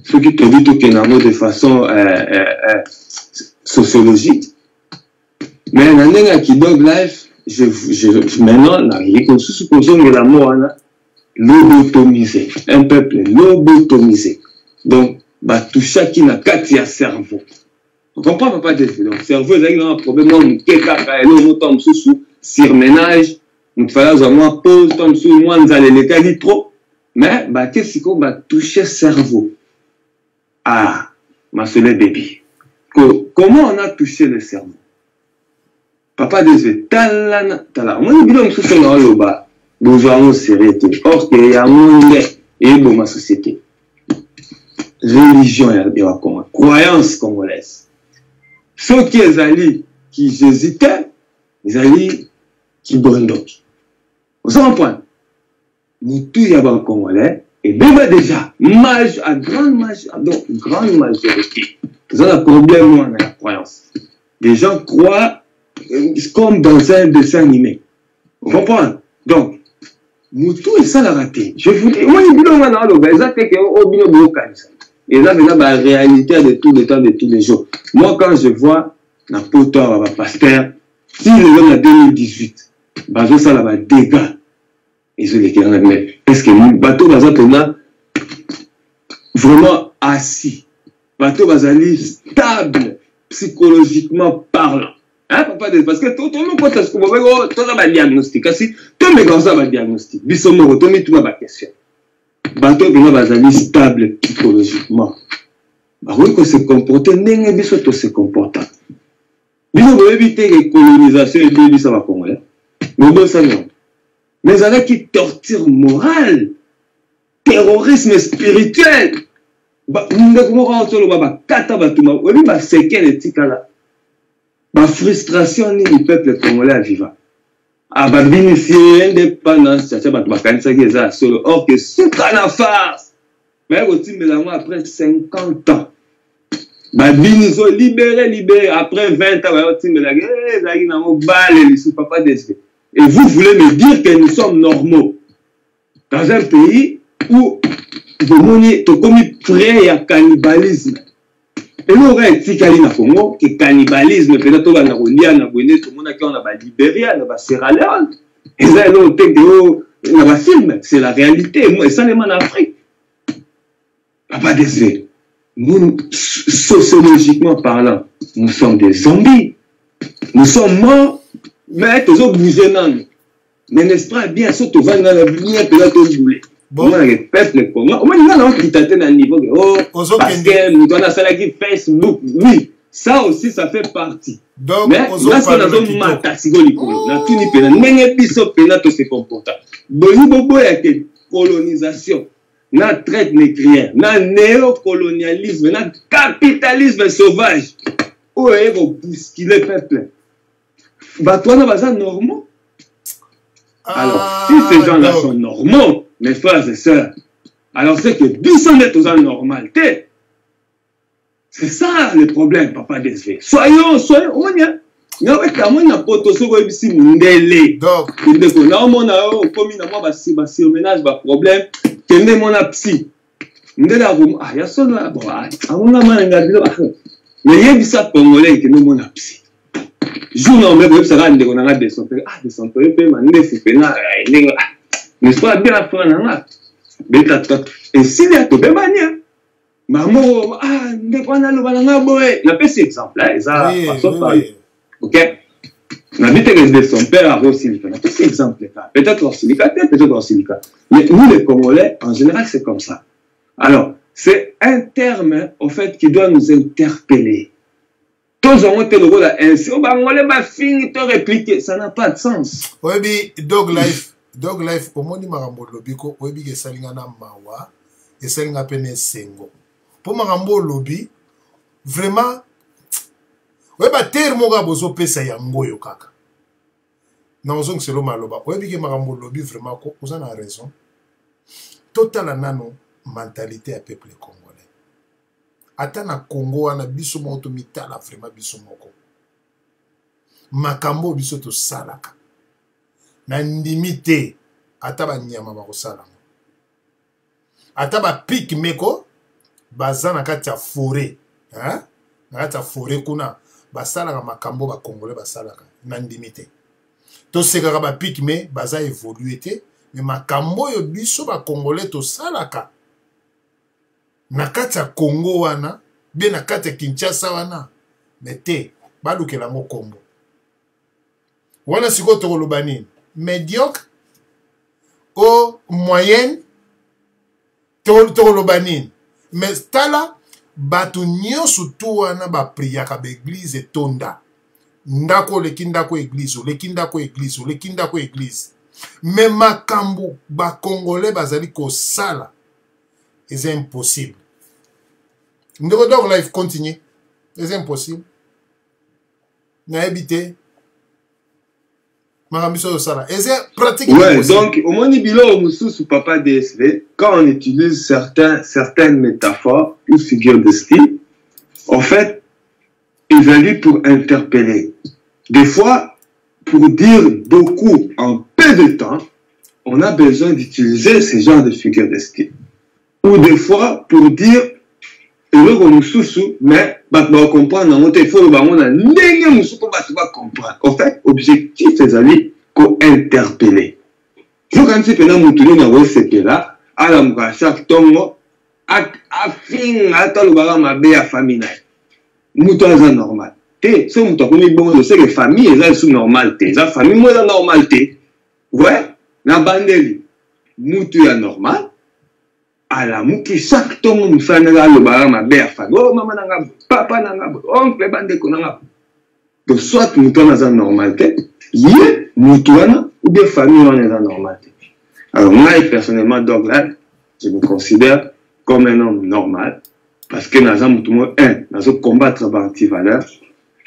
[SPEAKER 5] Ce qui te dit tout de façon sociologique. Mais dans un qui dog life maintenant, il y a supposons la mort lobotomisé, un peuple lobotomisé. Donc, tout chacun n'a qu'à tirer cerveau. On comprend pas de donc cerveau, il y a un problème, on tombe sous surménage, on fait la pause, tombe sous moi, on allait les trop. Mais, qu'est-ce qu'on va toucher cerveau? Ah, ma seule bébé. Comment on a touché le cerveau? Papa désolé, talana. Moi, je dis que c'est un loba. Nous avons serré. Or, il y a un monde et dans ma société. Religion, il y a comment? Croyance congolaise. Ceux qui allaient, qui hésitaient, ils allaient, qui brandent. Vous avez un point? Nous tous, il y a un Congolais. Et bien déjà, grande majorité. Vous avez un problème avec la croyance. Les gens croient comme dans un dessin animé. Vous comprenez? Donc, Moutou est ça la raté. Je vous dis, moi, je dis, et là, la réalité de tout le temps, de tous les jours. Moi, quand je vois la poto à la pasteur, si le jour de 2018, ça va dégâts. Est-ce que le bateau va vraiment assis? Bateau va stable, psychologiquement parlant. Hein, papa, parce que tout le monde peut se diagnostic. Si tout le monde a un diagnostic, tout le monde a une question. Bateau va stable psychologiquement. Oui, que se comporter, n'est pas se comporter. Nous devons éviter la colonisation et bien ça va congolais. Mais avec une torture morale, terrorisme spirituel, frustration du peuple congolais vivant. Indépendance, or que c'est la farce. Mais après 50 ans, libéré, après 20 ans, et vous voulez me dire que nous sommes normaux dans un pays où vous avez commis prêt à cannibalisme. Et nous avons dit que cannibalisme, peut-être qu'on a tout le monde a Libéria, on a Sierra Leone. Et ça, on a film, c'est la réalité. Et ça, c'est en Afrique. Papa désolé. Nous, sociologiquement parlant, nous sommes des zombies. Nous sommes morts, mais tous bougés non. Mais n'est-ce pas bien, surtout dans la vie, peut-être qu'on voulait. Bon, le peuple comment? On a qui t'atteint un niveau parce que nous avons ça qui Facebook. Oui, ça aussi ça fait partie. Donc, mais là c'est dans un matasigo likolo. Na tout ni pena, n'engue biso pena to se comporta. Boni bobo ya que colonisation, na traite négrière, na néocolonialisme, na capitalisme sauvage. Où est vos bousculer peuple? Bah toi na bazar normaux. Alors, si ces gens-là sont normaux, mes frères et sœurs, alors c'est que 200 mètres en normalité. C'est ça le problème, papa Desvé. Soyons, on y a. Mais avec la moindre poto, ce qu'on ici, m'ondélé. Donc, on a un commis, on a un surménage, un problème, que même on a psy. ndela ko ya solo bon on a mananga bilo mais yebisa congolais que nous mon apsi jour non mais ça rende on a des son pe mande fipena n'est-ce pas bien la fois nanga beta et s'il y a tout bemania maman ndekwana lo balanga boye na pesi exemple là ça façon parler OK na bité de son père a aussi c'est exemple là peut-être en silica peut-être en silica mais nous les Congolais en général c'est comme ça. Alors c'est un terme au fait qui doit nous interpeller. Tous ont été le rôle ainsi au Bangolais ba fini te répliquer ça n'a pas de sens.
[SPEAKER 2] Oui dog life au moni marambo lobiko oyebi ke salinga na mawa et salinga pene sengo. Pour marambo lobby vraiment ouais ba termo ga bozo pesa ya ngoyo kaka na ozong selo maloba ouais bi ke marambo lobby vraiment ko oza na raison total nano mentalité à peuple congolais ata na Congo wana biso mo to mitala vraiment biso moko makambo biso to salaka na ndimité ata ba nyama ba ko sala ata ba pic meko baza na kati ya forêt hein na kati ya forêt kuna basalaka makambo ba congolais basalaka na ndimité to sekaka ba pic mais baza évolué te mais makambo yo biso ba congolais to salaka na kati ya Congo wana bien na kati ya Kinshasa wana mais te balukela ngo kombo wana siko to koloba nini médiocre au moyenne to koloba nini mais tala batu nyonso tu wana ba priaka ba église tonda ndako lekindako église lekindako église lekindako église mais makambo ba congolais bazali ko sala c'est impossible. Ndeko dog life continue. C'est impossible. Na habité Maramiso sala. C'est pratique.
[SPEAKER 5] Ouais, donc au moins bilo mususu papa DSV quand on utilise certaines métaphores ou figures de style, en fait, il valent pour interpeller. Des fois, pour dire beaucoup en peu de temps, on a besoin d'utiliser ce genre de figures de style. Ou des fois, pour dire, mais on comprendre, il faut comprendre. En fait, objectif, c'est d'aller interpeller. Je quand tu peux nous là, à la chaque tombe, à fin, à ta ma famille. Nous sommes normal. Si on je sais que les familles, elles sont normales. Les familles, moi, la normalité. Ouais, la bandeli. Moutou est normal. À la mouki, chaque temps, nous faisons ma belle famille. Oh, maman, papa, oncle, bande, donc, soit nous sommes dans la normalité, nous sommes ou bien famille, on est dans la normalité. Alors, moi, personnellement, donc là, je me considère comme un homme normal. Parce que nous avons combattre par anti-valeur.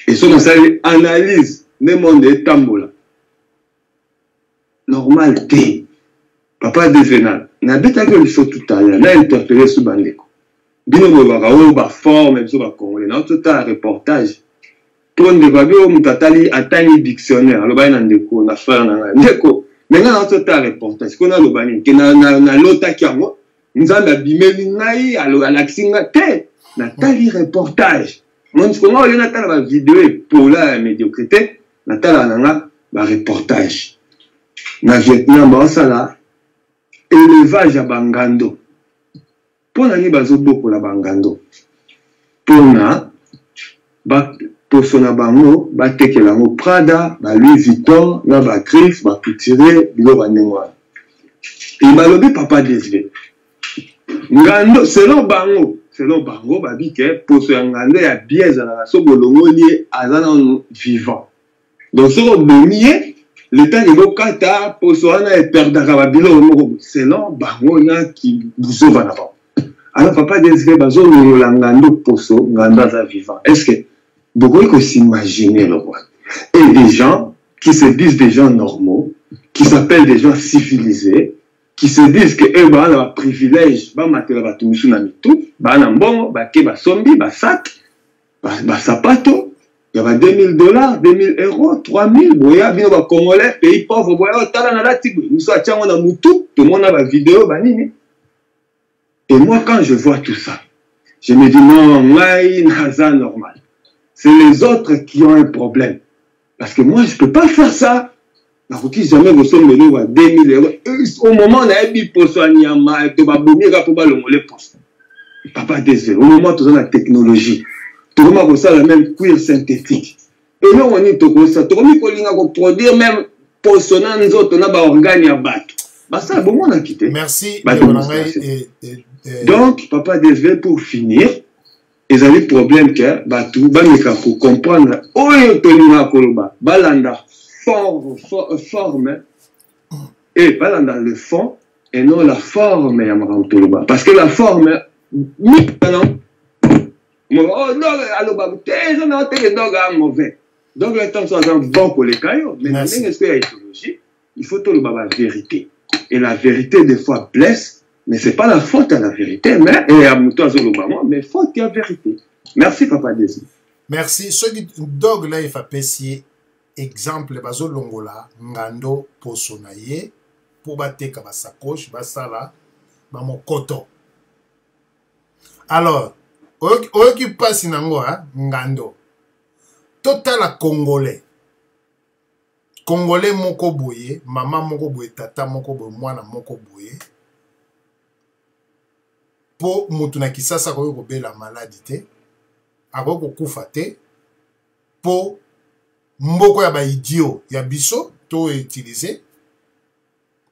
[SPEAKER 5] Et ça, nous avons analyse le monde des tambola. Normalité. Papa Devenal. N'a pas que le show tout à l'heure. N'a interpellé sous Bandeko. Bino Bobaka, forme, et sur Congolais. N'a tout un reportage. Pour un débat, Moutatali atteint dictionnaire. Le bain Ndeko, n'a fait un Ndeko. Maintenant, tout un reportage. Qu'on a le bain, qui n'a l'autre qui a moi. Nous avons abîmé l'inaï, alors à l'accent, Nathalie reportage. Moi, je comprends, il y a la vidéo pour la médiocrité. Nathalie a un reportage. Na Vietnam, ça là, élevage à Bangando. Pour la bazo beaucoup la Bangando. Pour son abango, bateke lango Prada, Louis Vuitton, na ba Griff, ba Couture, bilo ba Nengwa. Il m'a lobé papa DSV. Ngando, selon Bango, babi ke, pour ce ngando ya biais à la sobolongo lié à un vivant. Donc, ce qu'on mieux, le temps de kata, pour ce ngando est perdra babilo, selon Bango na qui vous ouvre avant. Alors, papa DSV, bazo ngando pour ce ngando à vivant. Est-ce que, beaucoup que s'imaginer le roi? Et des gens qui se disent des gens normaux, qui s'appellent des gens civilisés, qui se disent que eux ont un privilège, ba matela ba tumisu na mitu, ba na mbongo, ba ke ba sombi, ba sac, ba sapato, il y a $2000, 2000 euros, 3000, boya bino ba congolais, pays pauvre, boya tala na lati, nous so tiango na mutu, tout le monde a ba vidéo ba nini. Et moi, quand je vois tout ça, je me dis non, Maï Naza normal. C'est les autres qui ont un problème. Parce que moi, je ne peux pas faire ça. Je jamais reçu à 2000 €. Au moment où on a eu pour soigner, papa désolé. Au moment où on a la technologie, tout le monde a la même cuir synthétique. Et là, on est tout comme ça. Tout le monde a produire même pour son organe à battre. Ça, bon, on a quitté.
[SPEAKER 2] Merci.
[SPEAKER 5] Donc, papa désolé pour finir. Ils ont des problèmes que tout pour comprendre. Balanda forme et balanda le fond et non la forme. Parce que la forme, mauvais. Donc, le temps soit bon pour les cailloux. Mais il faut tout le la vérité. Et la vérité, des fois, blesse. Mais ce n'est pas la faute à la vérité, mais faute à la vérité. Merci, Papa Desi.
[SPEAKER 2] Merci. Ce qui dog là, il faut apprécier exemple, bazo longola, ngando, posonaye, pour battre ka sacoche, basala, mon coton. Alors, au qui passe nangoa, ngando, total congolais. Congolais moko boye, maman moko boye, tata moko boye, mwana moko boye. Po mutuna kisasa ko ko bela maladie te ako ko kufa te po mboko ya ba idiot ya biso to utiliser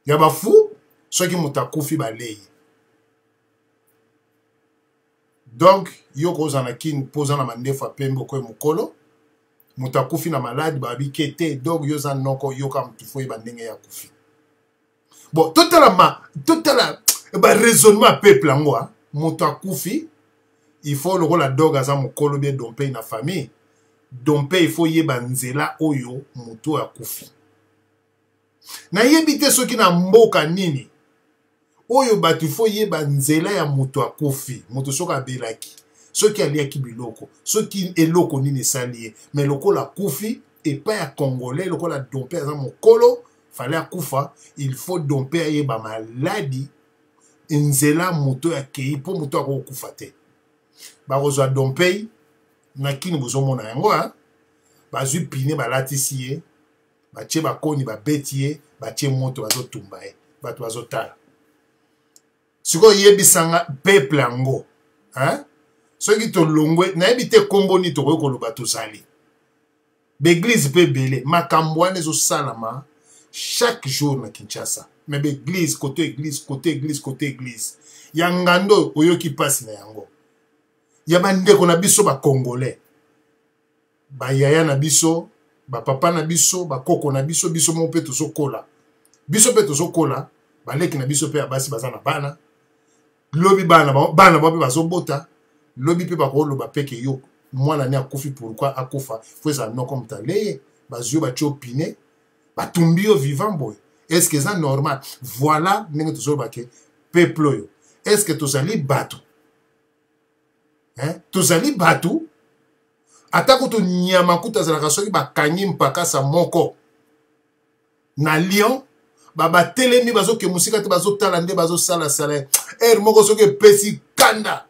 [SPEAKER 2] ya ba fou soki mutakufi ba lei. Donc yo ko zana kin poza na mandefa pembo ko mukolo mutakufi na maladi ba bikete donc yo zana noko yo ka mtufo ba ndenge ya kufi. Bon totalement ba raisonnement peuple ngwa moto akufi, il faut le rôle la dog aza mokolo bien dompe na famille. Dompe il faut yeba nzela oyo moto akufi. Na yebite soki na mboka nini. Oyo batu il faut yeba nzela ya moto akufi. Moto soka belaki. Soki aliaki biloko. Soki eloko nini salié. Mais loko la kufi et pas ya congolais loko la dompe aza mokolo. Fallait akufa. Il faut dompe yeba maladi. Nzela moto ya kei po moto ya kokufa te. Bakozwa dompei na kini bozomona yango ha. Bazwi pine balatisi ye. Batie bakoni babeti ye. Batie moto bazotumba ye. Bato bazotala. Siko yebisanga peuple yango. Hein? Soki to longwe na yebite kombo ni to koyoko loba tozali. Beglise pe bele makambwane zo salama chaque jour na Kinshasa. Mais l'église, côté église, côté église, côté église. Yangando, oyo ki passe na yango. Yabande ko na biso ba Congolais. Ba yaya na biso, ba papa na biso, ba koko na biso, biso mo pe to sokola. Biso pe to sokola, ba leki na biso pe abasi bazana bana. Lobi bana ba pe bazobota. Lobi pe ba ko lo ba peke yo. Mwana ni akufi pourquoi akufa? Faut ça non comme ta leye, ba zio ba chopine, ba tumbio vivant boy. Est-ce que c'est normal? Voilà, n'est-ce pas que peuple. Est-ce que tous allez battre? Hein? Tous allez battre? Atako to nyamakuta za la soki ba kanyi mpaka sa moko. Na Lyon, ba telemi bazo ke musika te bazo talande bazo sala sala. Moko soki pesi kanda.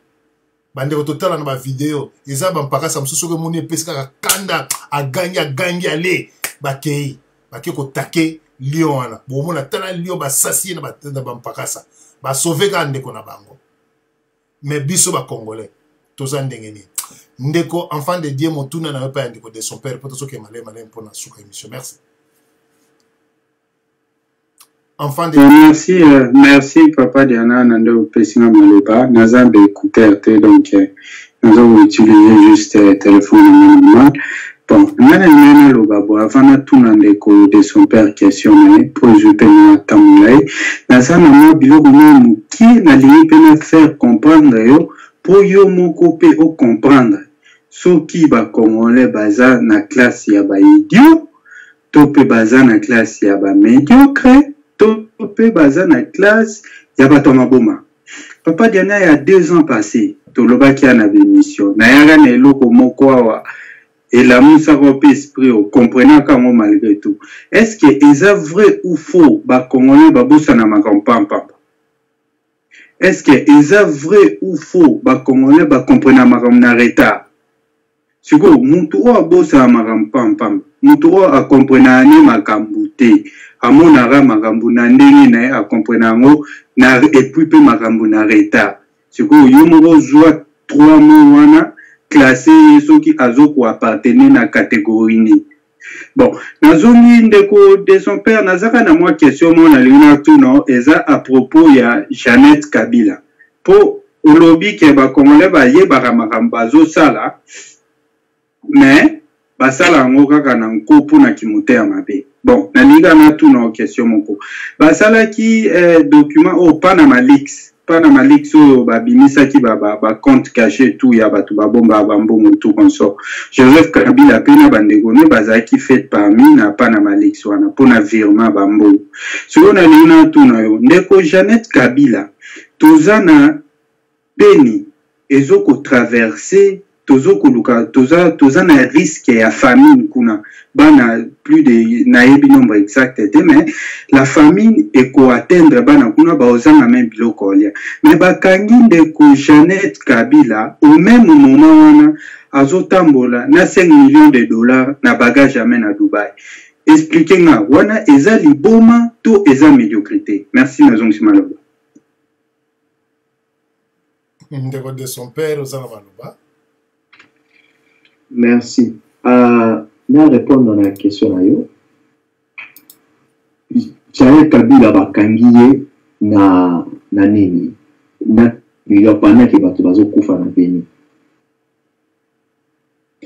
[SPEAKER 2] Bande ko totala na ba vidéo. Eza ba mpaka sa mususu ke moni pesi ka kanda a gangi ale ba kei. Ba ke ko take Lyon wana. Bo mona tala Lyon ba sasi na ba mpakasa. Ba sauver ka ndeko na bango. Mais biso ba congolais. Toza ndenge ni. Ndeko enfant de Dieu motuna na pas ndeko de son père poto soke malé pour na suka émission. Merci. Enfant de
[SPEAKER 4] Dieu. Merci papa Diana nando pesinga maloba. Naza be écouter donc nous avons utilisé juste téléphone normal. Bon, avant tout de son père question pour jouer na tamulai na sana mo biloko mo qui na lié pena faire comprendre yo pour yo moko pe o comprendre soki ba congolais baza na classe ya ba idiot to pe baza na classe ya ba médiocre to pe baza na classe ya ba tomaboma. Papa Diana il y a 2 ans passés to lobaki na émission na yanga na eloko moko awa. Et la moussa rompe esprit, comprenant comment malgré tout. Est-ce que c'est vrai ou faux, bah, congolais, bah, bossa na ma campagne, papa? est-ce que c'est vrai ou faux ba congolais ba comprendre makambo na retard siko muntu o abosa makambo pam muntu o a comprendre ne makambo te amonaka makambo na ndenge na ye a comprendre ngo na et puis pe makambo na retard siko yo moko zwa 3 mois wana classé soki azoko appartenir na catégorie ni. Bon, nazongi ndeko de son père nazaka na moi question mon alina tout non eza à propos ya Jeannette Kabila. Po olobi ke ba congolais ba yebaka makambo bazo sala mais basala ngo kaka na nkopo na kimotema mabe. Bon, nalinga na tout non question moko. Basala ki document au Panama Leaks so babimisa ki ba compte caché tout ya batu ba bomba bambongo tout comme ça. Joseph Kabila pena bandegone bazaki fait parmi na Panama Leaks wana pona virement bambo. So na lina tout na yo ndeko Jeannette Kabila tozana peni ezoko traverser toza na risque ya famine kuna bana plus de naebi nombre exact mais la famine eko atteindre bana kuna baozanga même biloko lia mais bakangi ndeko Jeannette Kabila au même moment wana azotambola na 5 millions de dollars na bagage amène à Dubaï. Expliquez nga wana eza liboma to eza médiocrité. Merci nazong simaloba.
[SPEAKER 2] Ndeko de son père ozanga maloba.
[SPEAKER 6] Merci. Na répondre à la question là yo. Jeannette Kabila bakangiye na nini na yopana ke bato bazo kufa na beni.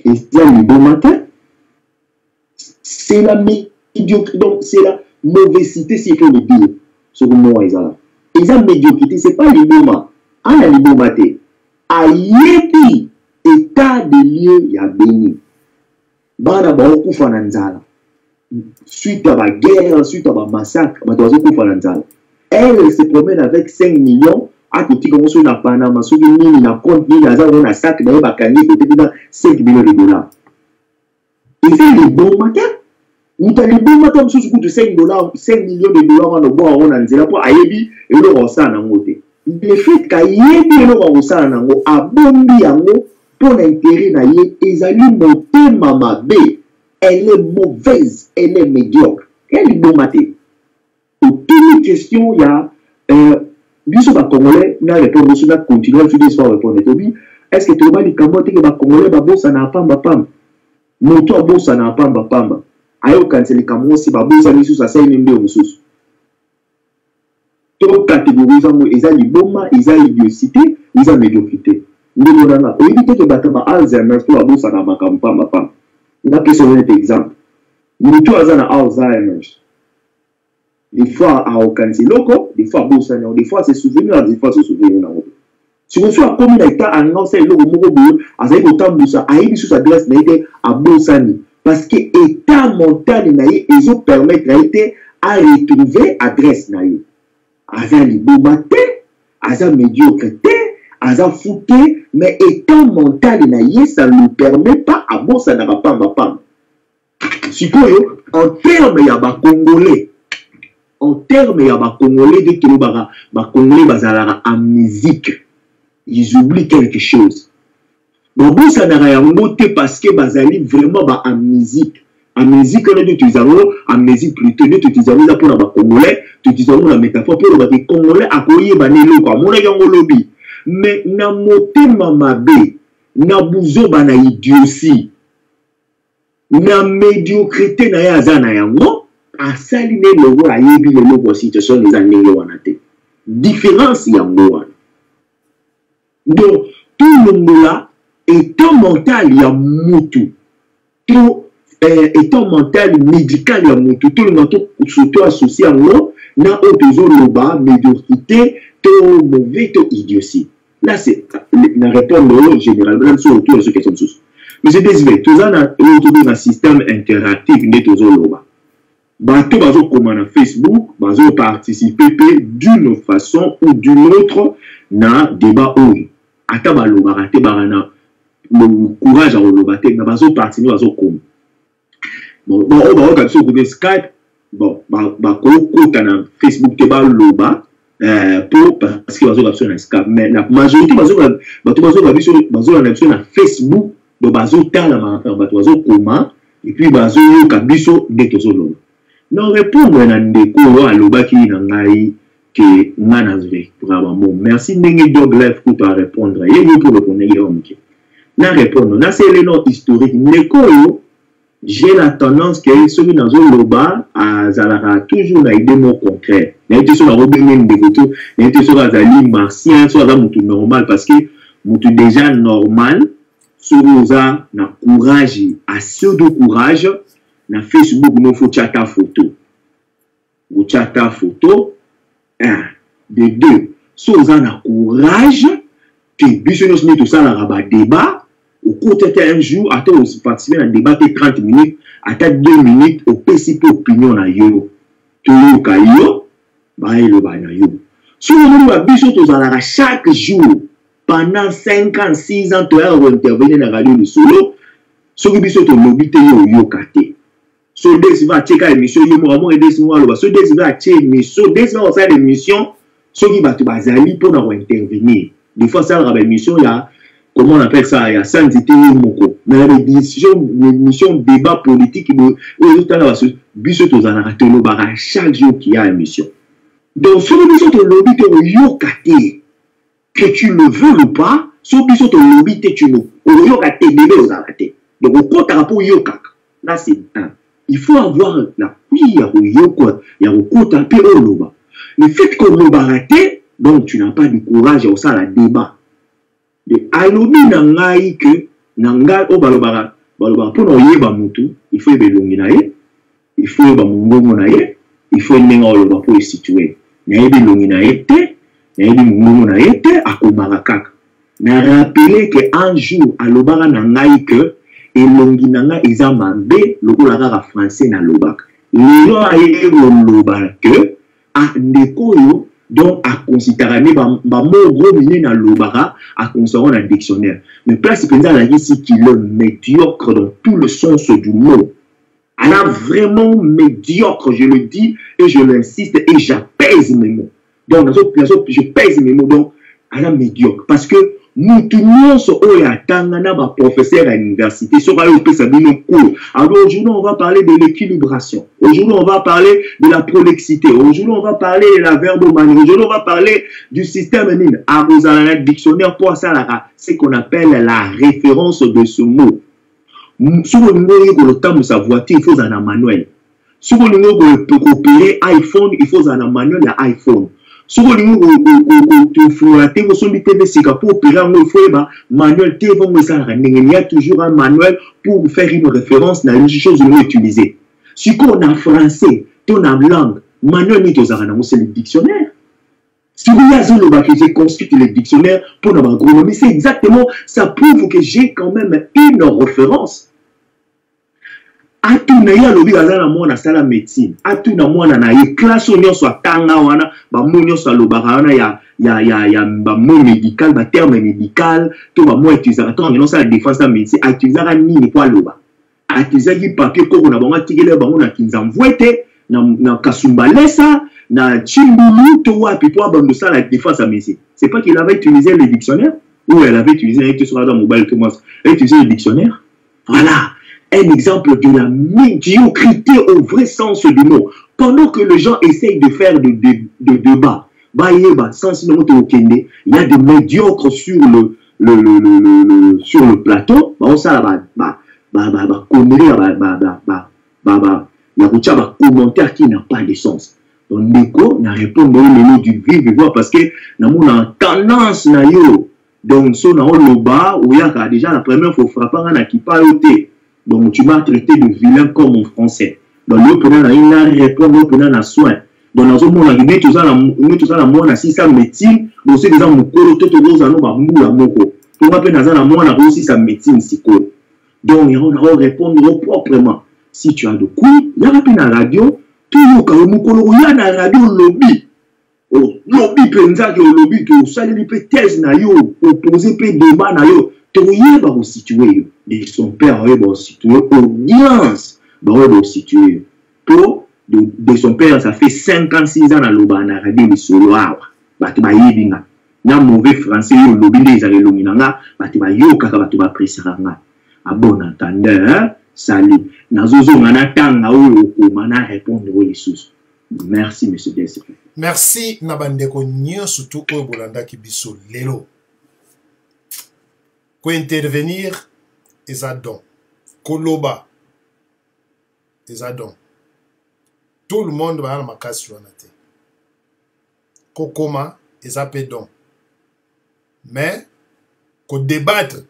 [SPEAKER 6] Et ça le bon matin, c'est la médiocrité, donc c'est la mauvaiseté si on veut dire. Ce que moi ils ont. Et ça médiocrité c'est pas le bon matin. Ah le bon matin. Ayebi état de lieu ya beni. Bana ba okufa na nzala. Suite à la guerre, suite à la massacre, elle se promène avec 5 millions. À côté, comme on a Panama, sur une ligne, il a compte, il a un sac, il a 5 millions de dollars. Et c'est le bon matin. Nous avons le bon matin, sur ce coup de 5 millions de dollars, on a beau on a un pour Ayebi, et le Rossan en côté. Le fait qu'Ayebi et le Rossan en haut, a bombi en haut, pour l'intérêt d'Ayebi, ils allaient monter Mama B. Elle est mauvaise, elle est médiocre. Elle est bon matin. Pour toutes les questions, il y a Bissou Congolais, n'a répondu, on a continué à faire sans répondre. Est-ce que tu vas dire que les Congolais, ça n'a pas pam. Moto abo ça n'a pas pam. Ayo cancel les Cameroun, si babo ça ni sous ça c'est même de sous. Tout catégorisant, ils ont l'iboma, ils ont l'idiocité, ils ont médiocrité. Nous avons là, éviter que battre Alzheimer, tout abo ça n'a pas pam. On a pris un exemple. Nous tous avons Alzheimer. Des fois, à aucun loco, des fois, des fois, c'est souvenir, des fois, c'est souvenir. Si vous êtes comme un état annoncé, le mot, à ce autant de ça, à une sous adresse, n'a été à Bosani. Parce que l'état mental, ils ont permis à retrouver adresse, à ça, les beaux matins, à ça, médiocrité, à ça, fouté, mais état mental, ça ne permet pas à Bosani, à pas. Si en termes, il y a des Congolais. En termes, il y a des Congolais de Kilobara, des Congolais basalara amnésique. Ils oublient quelque chose. Donc, ça n'a rien noté parce que basali vraiment amnésique. Amnésique, on a dit, tu as amnésique plutôt, tu as dit pour les Congolais, tu as dit la métaphore pour les Congolais, à quoi il y a des lobby. Mais, na moté mamabe, na bouzo bana idiotie, na médiocrité na yazana yango. À saluer le roi à yebi le logo situation les années wanate. Différence y a moi. Donc tout le monde là étant mental y a mutu. Tout étant mental médical y a mutu. Tout le monde surtout associé à moi na autozo loba médiocrité to mauvais to idiotie. Là c'est la réponse généralement sur autour de ce question de sous. Mais c'est désolé tout ça na autour d'un système interactif né tozo loba. Bateau bazo comme na Facebook, bazo participer d'une façon ou d'une autre na débat ou ata baloba raté barana le courage à lobate na bazo participer bazo comme bon on va regarder sur Skype bon ba ko na Facebook te ba loba parce que bazo option na Skype mais la majorité bazo na Facebook donc bazo tala ma bazo comment et puis bazo kabiso de tozolo non répondre na ndeko alobaki na ngai que ngana zwe vraiment merci ndenge dog life pour te répondre yego pour le connaître omke na répondre na c'est le nom historique ndeko j'ai la tendance que celui dans un loba azalaka toujours na idée mon contraire na été sur la robine de côté na été sur azali martien sur azali mutu normal parce que mutu déjà normal sur oza na courage assez de courage na Facebook no faut chata photo ou chata photo un de deux sur oza na courage que biso nous tout ça la rabat débat au cours de un jour, à temps aussi participer à un débat de 30 minutes, à 2 minutes, au PCP opinion na yo. Tout ka yo, ba le ba na yo. Sur le moment où biso tozala chaque jour, pendant 5 ans, 6 ans, tu as intervenir dans la radio de solo, sur biso to lobité yo kate. So des va checker émission yo mo aider si moi lo, so des va checker émission, des va faire émission, so qui va te bazali pour intervenir. Des fois ça la émission là. Comment on appelle ça? Il y a ça, moko. Mais l'émission débat politique, chaque jour qu'il y a émission. Donc, sur l'émission de lobby, que tu le veux ou pas, sur l'émission de lobby, tu le veux. Donc, au compte à rapport yoka. Là, c'est un. Il faut avoir la cuillère au yoko, il y a au compte à peu loba. Le fait qu'on le raté, donc tu n'as pas de courage au ça la débat. De alobi nangai que nangai o balobara pour no yeba mutu il faut belongi na ye il faut ba mungongo na ye il faut nenga o loba pour situer na yebi longi na ye te na yebi mungongo na ye te akomaka kaka na rappeler que un jour alobara nangai que elongi nanga eza mabe lokola kaka français na lobaka lelo aye loba que a ndeko yo donc à considérer mot gros mine na lobara à considérer un dictionnaire mais place penza la ici qu'il est médiocre dans tout le sens du mot. Elle a vraiment médiocre, je le dis et je l'insiste et j'apaise mes mots. Donc je pèse mes mots, donc elle a médiocre parce que nous tous on professeur à l'université sur cours. Alors aujourd'hui on va parler de l'équilibration, aujourd'hui on va parler de la prolixité, aujourd'hui on va parler de la verbomanie, aujourd'hui on va parler du système à dictionnaire pour ça ce qu'on appelle la référence de ce mot. Si vous voulez le temps de sa voiture, il faut un manuel. Si vous voulez copier iPhone, il faut un manuel à iPhone. Si vous voulez manuel, il y a toujours un manuel pour faire une référence dans les choses que vous utilisez. Si on a français, on a langue, manuel, c'est le dictionnaire. Si vous avez j'ai construit le dictionnaire pour l'agronomie, c'est exactement, ça prouve que j'ai quand même une référence. A tout na ya lobi azana mona sala médecine a tout na mona na ye classe onyo soit tanga wana ba monyo sa lobara wana ya ba mot médical ba terme médical to ba mot utiliser to ngeno sala défense la médecine a utiliser nini kwa loba a utiliser ki papier ko na bango tikele bango na kinzamvwete na kasumbalesa na chimbulu to wapi pour bando sala défense la médecine. C'est pas qu'il avait utilisé le dictionnaire ou elle avait utilisé avec sur la mobile que moi elle utilisé le dictionnaire. Voilà un exemple de la médiocrité au vrai sens du mot. Pendant que les gens essayent de faire de débats, il y a des médiocres sur le plateau. Commentaire qui n'a pas de sens. Donc, Neko n'a répondu au nom du vivre parce que nous avons une tendance. Donc, si on a le bas, où il y a déjà la première fois frapper un qui parle. Donc, tu m'as traité de vilain comme en français. Donc, nous prenons la réponse, nous prenons la soin. Donc, nous avons dit tout ça, nous avons si ça médecine, nous avons dit que nous avons pour moi, nous avons aussi sa médecine, c'est quoi. Donc, on va répondre proprement. Si tu as de couilles, il y a la radio, tout le y a la radio lobby. Lobby, penza, lobby, que ça, il peut thèse, opposer, débat, tu situé de son père situé audience situé pour de son père ça fait 56 ans à l'Oba na radio de solo bato bayebinga na mauvais français yo lobi nde ezali elongi na nga bato bayokaka bato bapresera nga a bon entendeur salut nazozonga na tanga oyo okoma na répondre oyo lisusu. Merci monsieur DSP.
[SPEAKER 2] Merci na bandeko nyonso tu oyo bolandaki biso lelo ko intervenir eza don koloba eza don tout le monde va na makasi wana te kokoma eza pe don mais ko débattre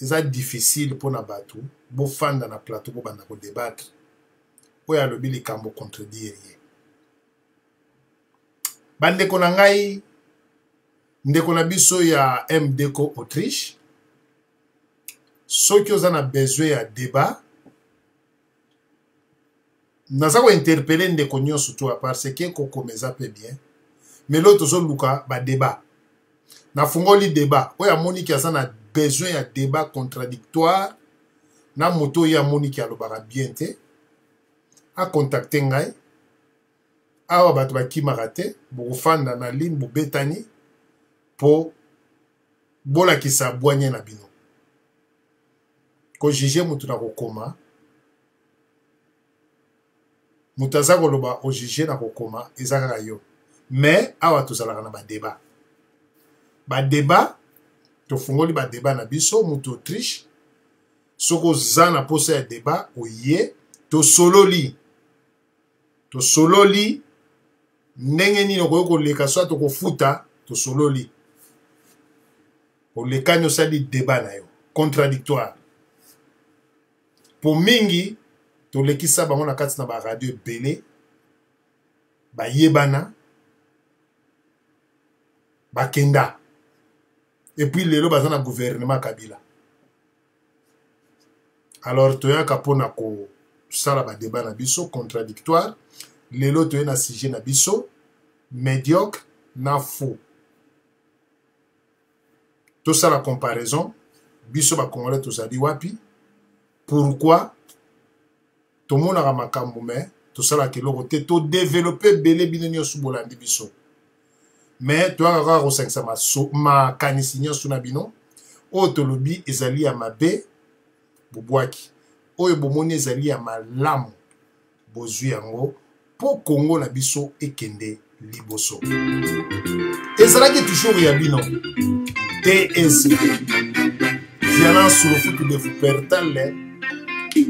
[SPEAKER 2] eza difficile mpona bato bofanda na plateau bobanda ko débattre oyo alobi likambo contredire ye bandeko na ngai ndeko na biso ya MDeko Autriche soki oza na besoin ya débat naza ko interpeller ndeko nyonso to parce que kokoma eza pe bien mais l'autre tozoluka ba débat na fungoli débat oyo amoni ki aza na besoin ya débat contradictoire na moto ya moni ki alobaka bien te a contacter ngai awa bato bakimaka te bokofanda na ligne bobetani po bolakisa bwanye na bino kojuge moto na kokoma moto aza koloba ojuge na kokoma eza kaka yo mais awa tozalaka na badébat badébat tofungoli badébat na biso moto Autriche soki oza na posa ya débat oye tosololi ndenge nini okoki koleka so tokofuta tosololi olekani osali débat na yo contradictoire po mingi tolekisa bango na kati na baradio ebele bayebana bakenda epuis lelo baza na gouvernement Kabila alors toyaka mpona kosala badébat na biso contradictoire lelo toye na sujet na biso médiocre na faux tosala comparaison biso bakongolais tozali wapi pourquoi tomonaka makambo me tosalaka eloko te todéveloppe ebele bino nyonso bolandi biso mais toyaka kaka kosangisa makanisi nyonso na bino oyo tolobi ezali ya mabe bobwaki oyo bomoni ezali ya malamu bozwi yango mpo kongo na biso ekende liboso ezalaki toujours ya bino TSV violence sur le foot de Fupertale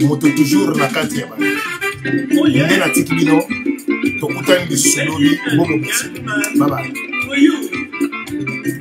[SPEAKER 2] moto toujours na kati ya bato nde natiki bino tokutani lisololi bobo bisi bye bye